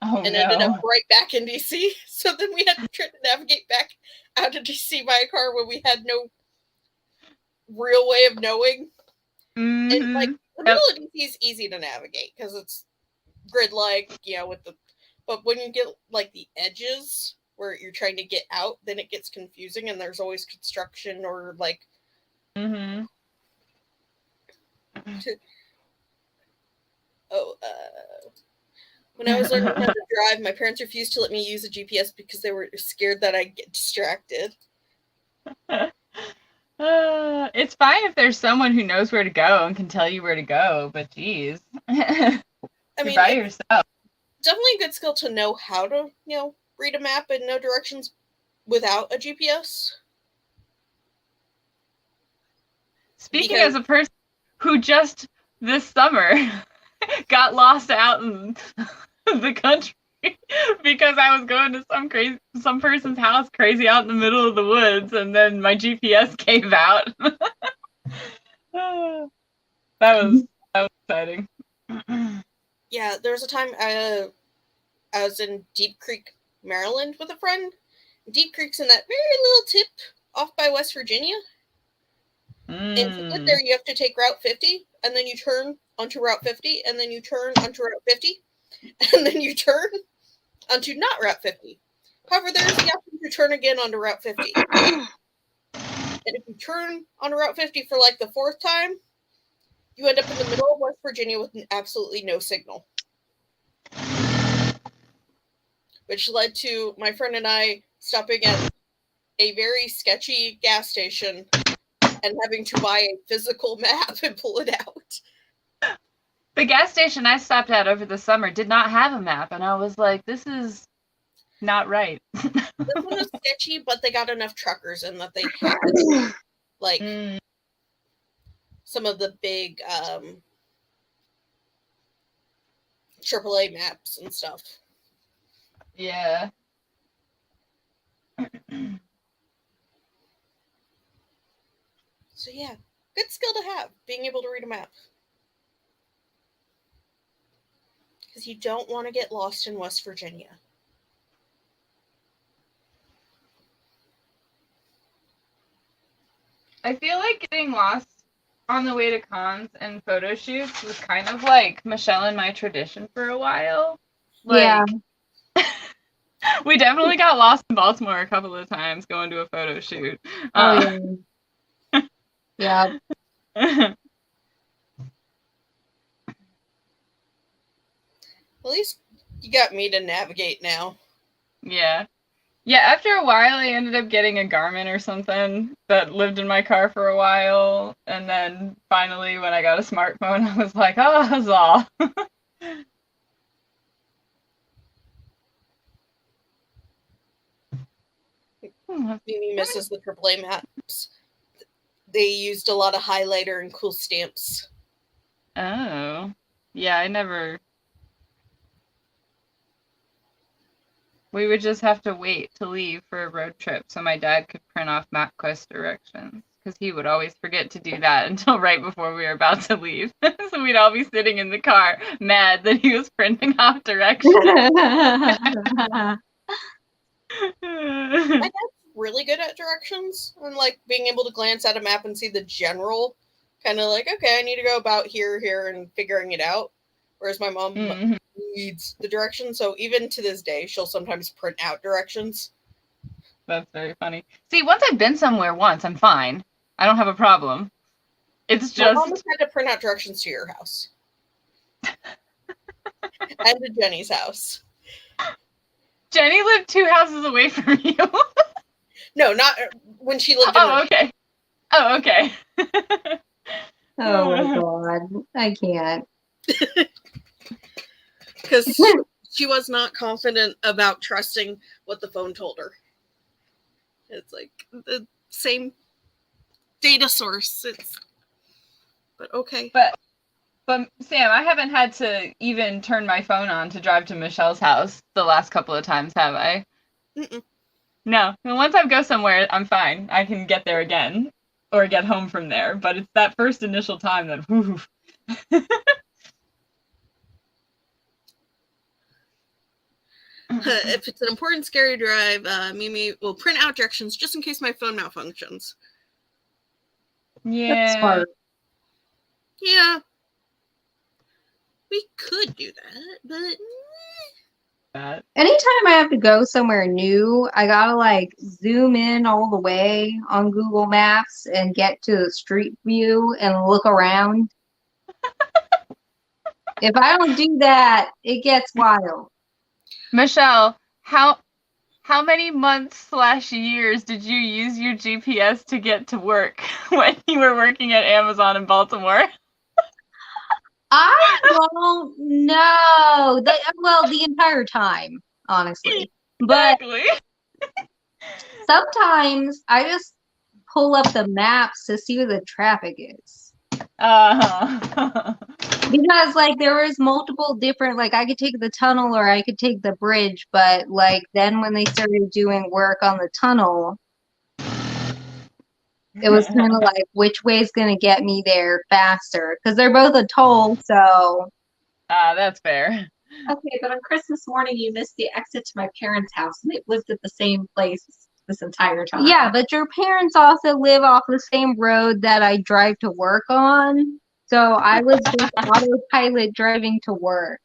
Oh, and no. ended up right back in DC. So then we had to try to navigate back out of DC by a car when we had no real way of knowing. Mm-hmm. And like the middle of DC is easy to navigate because it's grid-like, with the. But when you get like the edges where you're trying to get out, then it gets confusing, and there's always construction or like. Mm-hmm. When I was learning how to drive, my parents refused to let me use a GPS because they were scared that I'd get distracted. It's fine if there's someone who knows where to go and can tell you where to go, but geez. You're by yourself. Definitely a good skill to know how to, read a map and know directions without a GPS. Speaking as a person who just this summer got lost out in the country because I was going to some person's house crazy out in the middle of the woods, and then my GPS gave out. That was exciting. Yeah, there was a time I was in Deep Creek, Maryland with a friend. Deep Creek's in that very little tip off by West Virginia. And to get there, you have to take Route 50, and then you turn onto Route 50, and then you turn onto Route 50, and then you turn onto not Route 50. However, there is the option to turn again onto Route 50. And if you turn onto Route 50 for like the fourth time, you end up in the middle of West Virginia with absolutely no signal. Which led to my friend and I stopping at a very sketchy gas station and having to buy a physical map and pull it out. The gas station I stopped at over the summer did not have a map, and I was like, this is not right. This one was sketchy, but they got enough truckers in that they had like some of the big AAA maps and stuff. Yeah. So yeah, good skill to have, being able to read a map. Because you don't want to get lost in West Virginia. I feel like getting lost on the way to cons and photo shoots was kind of like Michelle and my tradition for a while. Yeah. We definitely got lost in Baltimore a couple of times going to a photo shoot. Oh, yeah. At least you got me to navigate now. Yeah. Yeah, after a while, I ended up getting a Garmin or something that lived in my car for a while. And then finally, when I got a smartphone, I was like, oh, huzzah. Mimi misses the AAA maps. They used a lot of highlighter and cool stamps. Oh. Yeah, I never... We would just have to wait to leave for a road trip so my dad could print off MapQuest directions. because he would always forget to do that until right before we were about to leave. So we'd all be sitting in the car mad that he was printing off directions. My dad's really good at directions and like being able to glance at a map and see the general kind of like, okay, I need to go about here, and figuring it out. Whereas my mom needs the directions. So even to this day, she'll sometimes print out directions. That's very funny. See, once I've been somewhere once, I'm fine. I don't have a problem. It's just... My mom has had to print out directions to your house. And to Jenny's house. Jenny lived 2 houses away from you. No, not when she lived in... okay. Oh, okay. Oh my god. I can't. Because she was not confident about trusting what the phone told her. It's like the same data source. But okay. But Sam, I haven't had to even turn my phone on to drive to Michelle's house the last couple of times, have I? Mm-mm. No. And once I go somewhere, I'm fine. I can get there again or get home from there. But it's that first initial time that, whew. If it's an important, scary drive, Mimi will print out directions just in case my phone malfunctions. Yeah. That's smart. Yeah. We could do that, but... Anytime I have to go somewhere new, I gotta like zoom in all the way on Google Maps and get to the street view and look around. If I don't do that, it gets wild. Michelle, how many months/years did you use your GPS to get to work when you were working at Amazon in Baltimore? I don't know. The entire time, honestly. But Exactly. sometimes I just pull up the maps to see where the traffic is. Because like there was multiple different, like I could take the tunnel or I could take the bridge, but like then when they started doing work on the tunnel, it was kind of like which way is going to get me there faster, because they're both a toll. So that's fair. Okay, but on Christmas morning, you missed the exit to my parents' house, and they've lived at the same place this entire time. yeah, but your parents also live off the same road that I drive to work on. So I was just autopilot driving to work.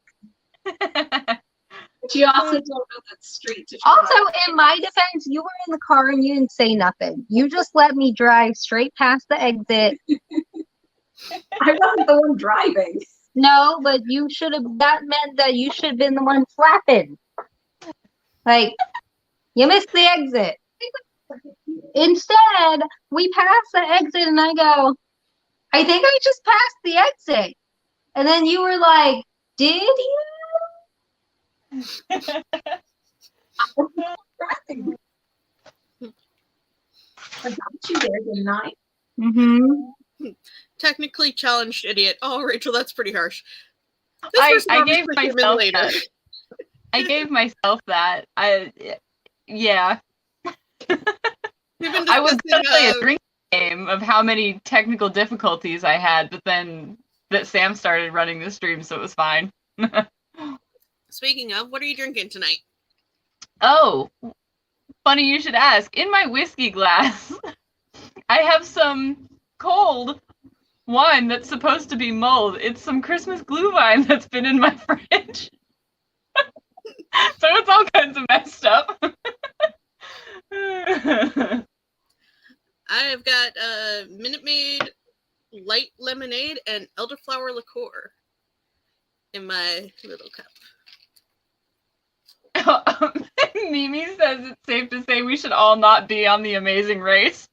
But you also don't know that street to drive. Also, in my defense, you were in the car and you didn't say nothing. You just let me drive straight past the exit. I wasn't the one driving. No, but you should have. That meant that you should have been the one flapping. Like, you missed the exit. Instead, we pass the exit and I go, I think I just passed the exit. And then you were like, did you? I got you there, didn't I? Mm-hmm. Technically challenged idiot. Oh, Rachel, that's pretty harsh. I gave myself that. I gave myself that. Yeah. I was going to play a drinking game of how many technical difficulties I had, but then that Sam started running the stream, so it was fine. Speaking of, what are you drinking tonight? Oh, funny you should ask. In my whiskey glass, I have some cold wine that's supposed to be mulled. It's some Christmas glühwein that's been in my fridge. So it's all kinds of messed up. I have got Minute Maid light lemonade and elderflower liqueur in my little cup. Mimi says it's safe to say we should all not be on The Amazing Race.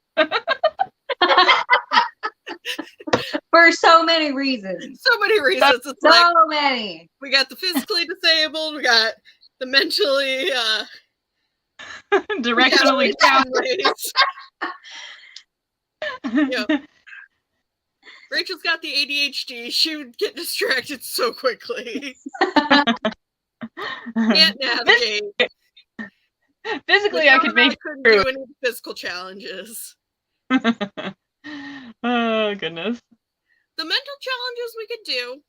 For so many reasons. So many reasons. It's So like, many. we got the physically disabled, we got the mentally directionally challenged. Yep. Rachel's got the ADHD. She would get distracted so quickly. Can't navigate. Physically, I could make it couldn't through. do any physical challenges. Oh, goodness. The mental challenges we could do,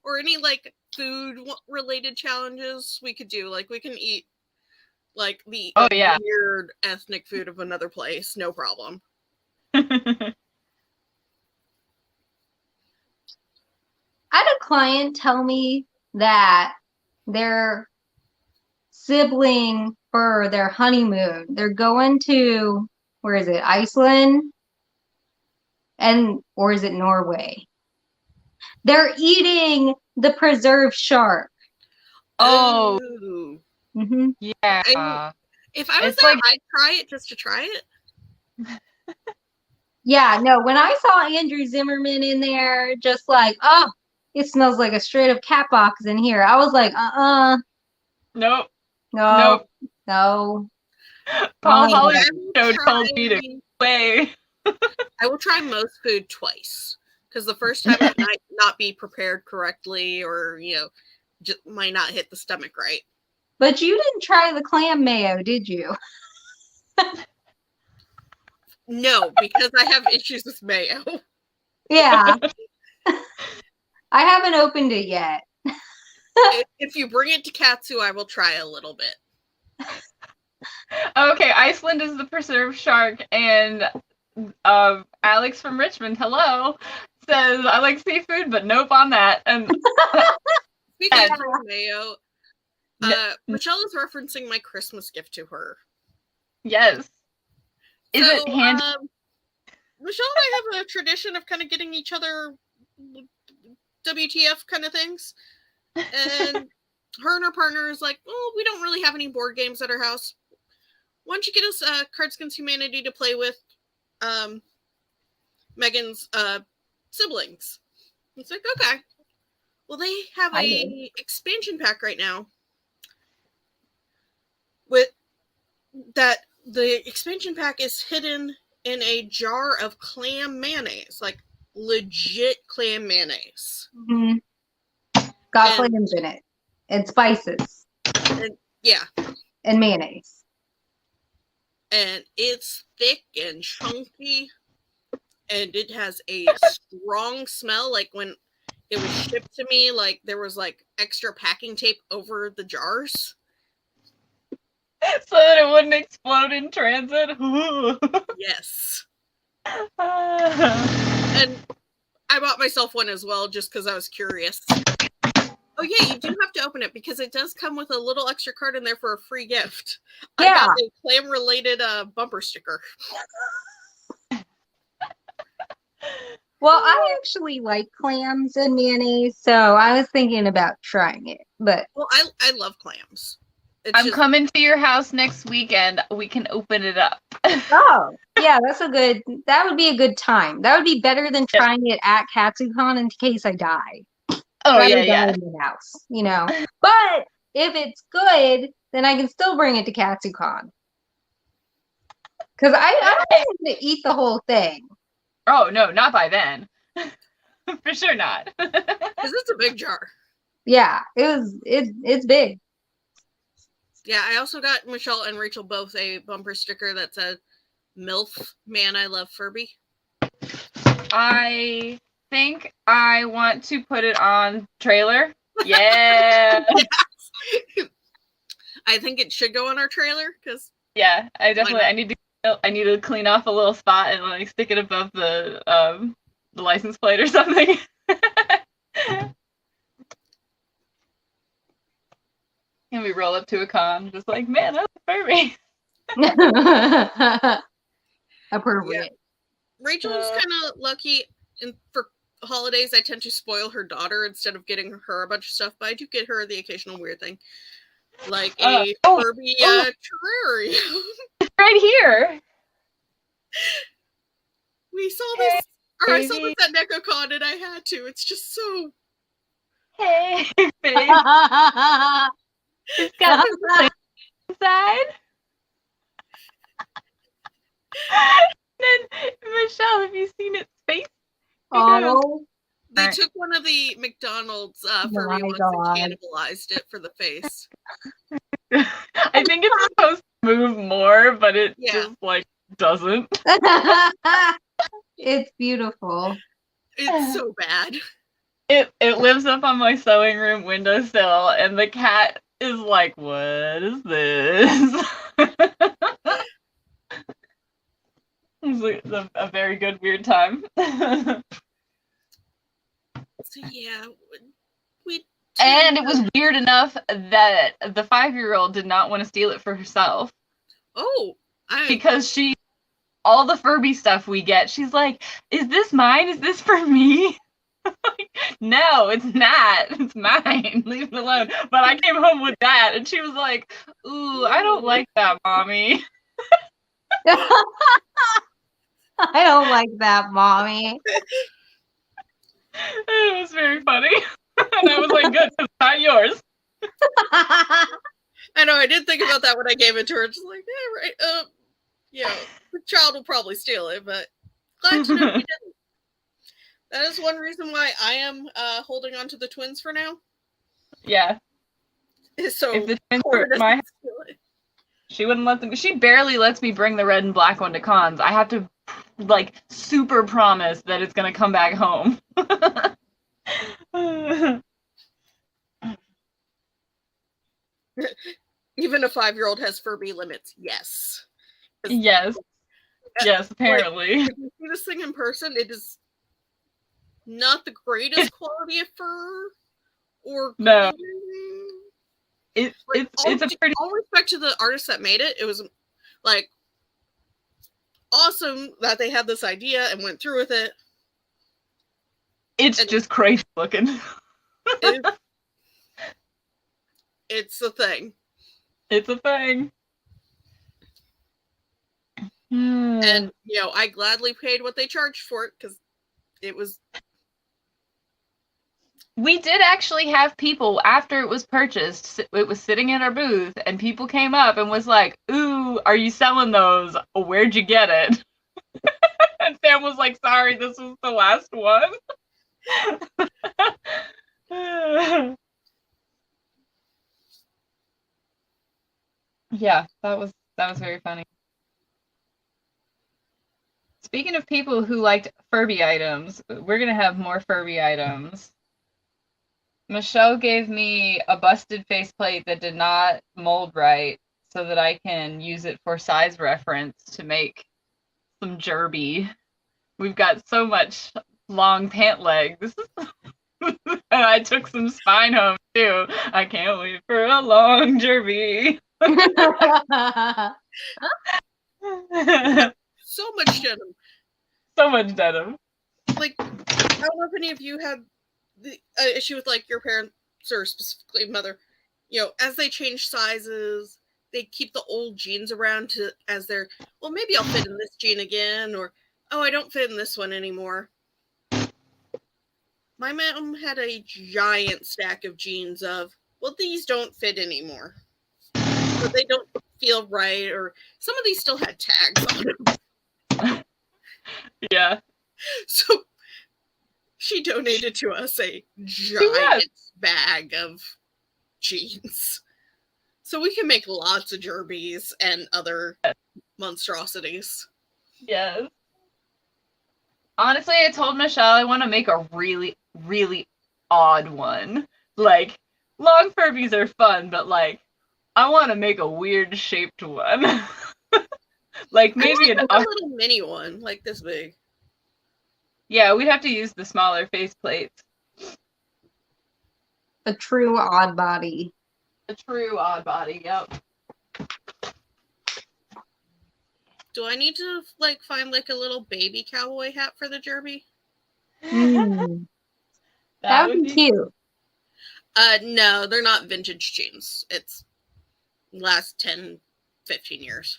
or any like food related challenges we could do. Like we can eat like the weird ethnic food of another place, no problem. I had a client tell me that their sibling for their honeymoon, they're going to, where is it, Iceland? Or is it Norway? They're eating the preserved shark. Oh. Mm-hmm. Yeah. And if I was there, I'd try it just to try it. Yeah, no, when I saw Andrew Zimmerman in there, just like, oh, it smells like a straight up cat box in here. I was like, Nope. No. Paul Holly told me to play. I will try most food twice. Because the first time it might not be prepared correctly, or, just might not hit the stomach right. But you didn't try the clam mayo, did you? No, because I have issues with mayo. Yeah. I haven't opened it yet. If you bring it to Katsu, I will try a little bit. Okay, Iceland is the preserved shark, and Alex from Richmond, hello, says I like seafood, but nope on that. And speaking of mayo, Michelle is referencing my Christmas gift to her. Yes. Is it hand? Michelle and I have a tradition of kind of getting each other WTF kind of things. And her and her partner is like, oh, we don't really have any board games at our house. Why don't you get us Cards Against Humanity to play with Megan's siblings? It's like, okay. Well, they have a expansion pack right now with that. The expansion pack is hidden in a jar of clam mayonnaise, like legit clam mayonnaise. Mm-hmm. Got clams in it and spices. And mayonnaise. And it's thick and chunky, and it has a strong smell. Like when it was shipped to me, like there was like extra packing tape over the jars. So that it wouldn't explode in transit? Yes. And I bought myself one as well, just because I was curious. Oh yeah, you do have to open it, because it does come with a little extra card in there for a free gift. Yeah. I got a clam-related bumper sticker. Well, I actually like clams and mayonnaise, so I was thinking about trying it. But well, I love clams. I'm coming to your house next weekend. We can open it up. Oh, yeah, that would be a good time. That would be better than trying it at Katsucon in case I die. Oh, yeah. In the house, But if it's good, then I can still bring it to Katsucon. Because I don't want to eat the whole thing. Oh, no, not by then. For sure not. Because it's a big jar. Yeah, it's big. Yeah, I also got Michelle and Rachel both a bumper sticker that said, MILF, man, I love Furby. I think I want to put it on trailer. Yeah. Yes. I think it should go on our trailer, because... Yeah, I need to clean off a little spot and like stick it above the license plate or something. And we roll up to a con, just like, man, that's Furby. Appropriate. Yeah. Rachel's kind of lucky, and for holidays, I tend to spoil her daughter instead of getting her a bunch of stuff, but I do get her the occasional weird thing. Like a Furby terrarium. Right here. We saw this, or I saw this at NecoCon, and I had to. It's just so... Hey, babe. It's got some inside. And then, Michelle, have you seen its face? Oh. They took one of the McDonald's Furby ones and cannibalized it for the face. I think it's supposed to move more, but it just like doesn't. It's beautiful. It's so bad. It lives up on my sewing room windowsill, and the cat is like, "What is this?" It's like a very good weird time. So yeah, we. And it was weird enough that the 5-year-old did not want to steal it for herself. Oh, because all the Furby stuff we get, she's like, "Is this mine? Is this for me?" No, it's not. It's mine. Leave it alone. But I came home with that, and she was like, "Ooh, I don't like that, Mommy." I don't like that, Mommy. It was very funny. And I was like, "Good, it's not yours." I know, I did think about that when I gave it to her. Just like, yeah, right. The child will probably steal it, but glad to know he didn't. That is one reason why I am holding on to the twins for now. Yeah. So if the twins were my, she wouldn't let them. She barely lets me bring the red and black one to cons. I have to like super promise that it's gonna come back home. Even a 5-year-old has Furby limits. Yes. Yes, apparently. Like, if you see this thing in person, it is not the greatest quality of fur. Or no. It's a pretty. All respect to the artists that made it. It was like awesome that they had this idea and went through with it. It's just crazy looking. It's a thing. It's a thing. And I gladly paid what they charged for it because it was. We did actually have people, after it was purchased, it was sitting at our booth, and people came up and was like, "Ooh, are you selling those? Where'd you get it?" And Sam was like, "Sorry, this was the last one." Yeah, that was very funny. Speaking of people who liked Furby items, we're gonna have more Furby items. Michelle gave me a busted faceplate that did not mold right so that I can use it for size reference to make some jerby. We've got so much long pant legs. And I took some spine home too. I can't wait for a long jerby. So much denim. So much denim. Like, I don't know if any of you had the issue with like your parents or specifically mother. As they change sizes, they keep the old jeans around as they're, well, maybe I'll fit in this jean again, or I don't fit in this one anymore. My mom had a giant stack of jeans of, well, these don't fit anymore. But they don't feel right, or some of these still had tags on them. Yeah. So she donated to us a giant bag of jeans. So we can make lots of jerbies and other monstrosities. Yes. Honestly, I told Michelle I want to make a really, really odd one. Like, long Furbies are fun, but like, I want to make a weird shaped one. Like maybe a little mini one, like this big. Yeah, we'd have to use the smaller faceplates. A true odd body. A true odd body, yep. Do I need to find a little baby cowboy hat for the derby? That would be cute. No, they're not vintage jeans. It's last 10, 15 years.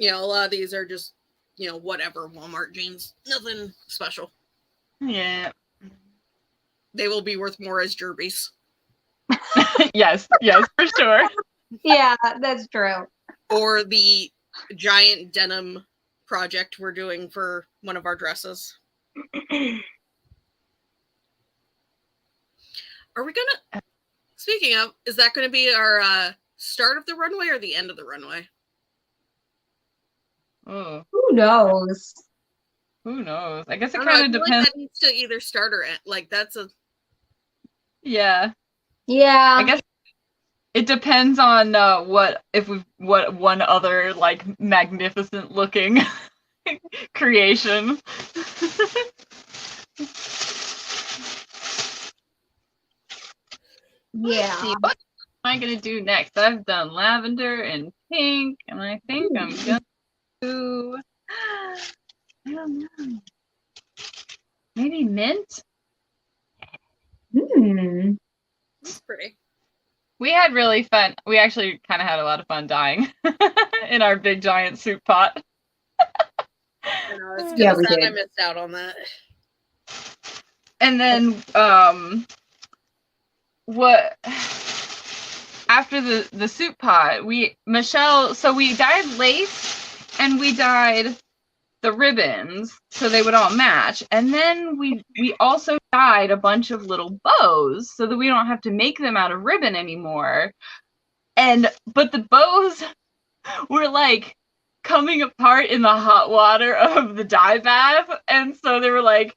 A lot of these are just, whatever Walmart jeans. Nothing special. Yeah. They will be worth more as derbies. Yes, for sure. Yeah, that's true. Or the giant denim project we're doing for one of our dresses. Are we gonna, speaking of, is that going to be our start of the runway or the end of the runway? Oh, Who knows? who knows? I guess I it don't know, I kind of feel depends. like that needs to either start or end. Like that's a Yeah, Yeah. I guess it depends on what one other like magnificent looking creation. Yeah. See, what am I gonna do next? I've done lavender and pink, and I think I'm gonna do. I don't know. Maybe mint. that's pretty. We had really fun. We actually kind of had a lot of fun dyeing in our big giant soup pot. I know, it's Yeah, kind of we sad I did. missed out on that. And then what after the soup pot, we dyed lace and we dyed the ribbons so they would all match, and then we also dyed a bunch of little bows so that we don't have to make them out of ribbon anymore. But the bows were like coming apart in the hot water of the dye bath, and so there were like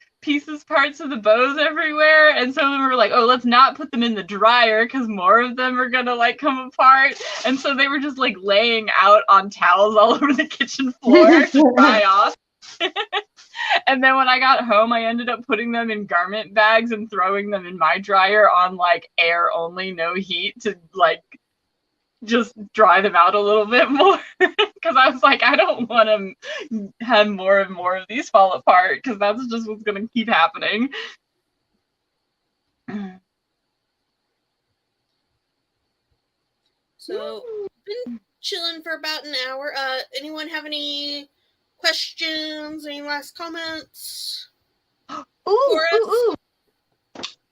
parts of the bows everywhere, and so we were like, oh, let's not put them in the dryer because more of them are gonna like come apart, and so they were just like laying out on towels all over the kitchen floor to dry off. And then when I got home, I ended up putting them in garment bags and throwing them in my dryer on like air only, no heat, to like just dry them out a little bit more, because I was like, I don't want to have more and more of these fall apart, because that's just what's going to keep happening. So, been chilling for about an hour. Anyone have any questions? Any last comments? Ooh.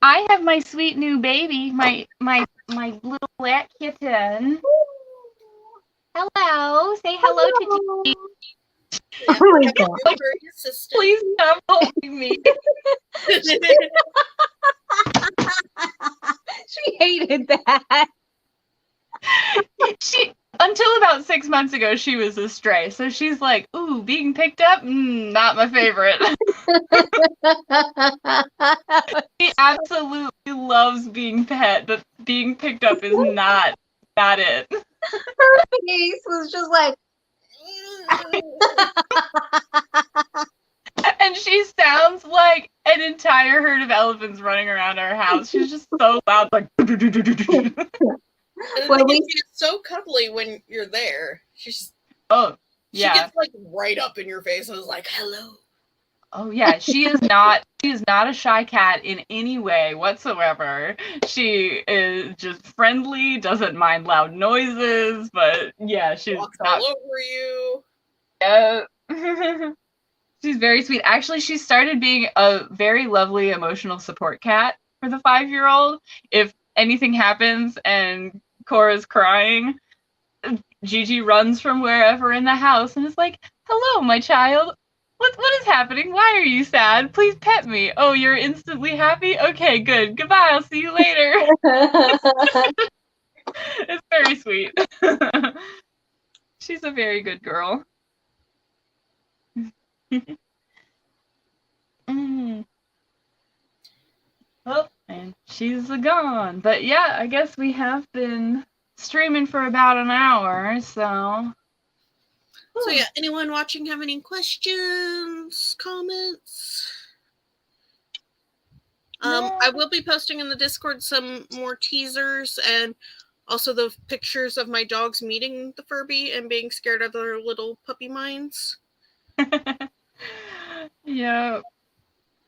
I have my sweet new baby, my little black kitten. Hello, say hello to Gigi. Yeah, Oh my god. Please stop holding me. She hated that. She, until about 6 months ago, she was a stray, so she's like, ooh, being picked up, not my favorite. She absolutely loves being pet, but being picked up is not it. Her face was just like. And she sounds like an entire herd of elephants running around our house. She's just so loud, like. Well, she's so cuddly when you're there. She's she gets like right up in your face and is like, hello. Oh yeah, she is not a shy cat in any way whatsoever. She is just friendly, doesn't mind loud noises, but yeah, she's walks all over you. Yeah. She's very sweet. Actually, she started being a very lovely emotional support cat for the 5-year-old. If anything happens and Cora's crying, Gigi runs from wherever in the house and is like, hello, my child. What is happening? Why are you sad? Please pet me. Oh, you're instantly happy? Okay, good. Goodbye. I'll see you later. It's very sweet. She's a very good girl. Oh, and she's gone. But yeah, I guess we have been streaming for about an hour, so. So yeah, anyone watching have any questions, comments? I will be posting in the Discord some more teasers and also the pictures of my dogs meeting the Furby and being scared of their little puppy minds. Yeah.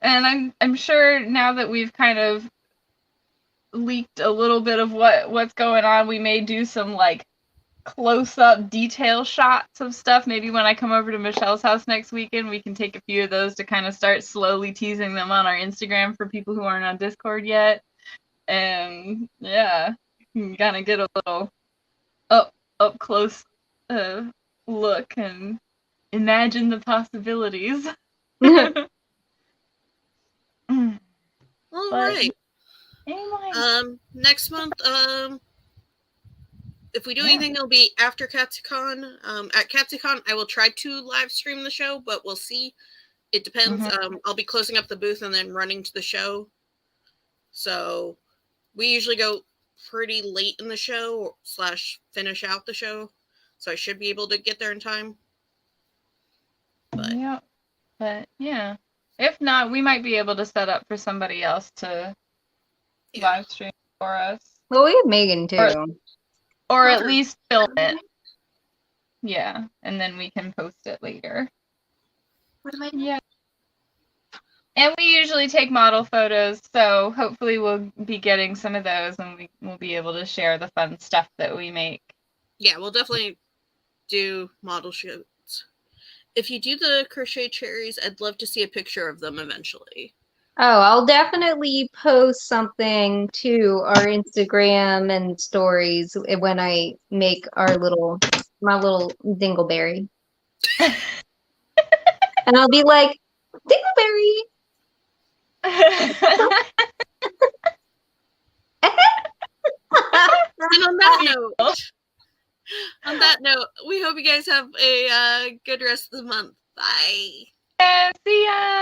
And I'm sure now that we've kind of leaked a little bit of what's going on, we may do some like close-up detail shots of stuff. Maybe when I come over to Michelle's house next weekend, we can take a few of those to kind of start slowly teasing them on our Instagram for people who aren't on Discord yet. And yeah, you can kind of get a little up close look and imagine the possibilities. All right. Anyway. Next month, if we do Yeah. anything, it'll be after Katsucon. At Katsucon, I will try to live stream the show, but we'll see. It depends. I'll be closing up the booth and then running to the show. So we usually go pretty late in the show / finish out the show. So I should be able to get there in time. But yeah. But yeah. If not, we might be able to set up for somebody else to live stream for us. Well, we have Megan too. Or at least film it. Yeah. And then we can post it later. What am I? Yeah. And we usually take model photos, so hopefully we'll be getting some of those and we'll be able to share the fun stuff that we make. yeah, we'll definitely do model shoots. If you do the crochet cherries, I'd love to see a picture of them eventually. Oh, I'll definitely post something to our Instagram and stories when I make my little dingleberry. And I'll be like, dingleberry! And on that note, we hope you guys have a good rest of the month. Bye. Yeah, see ya!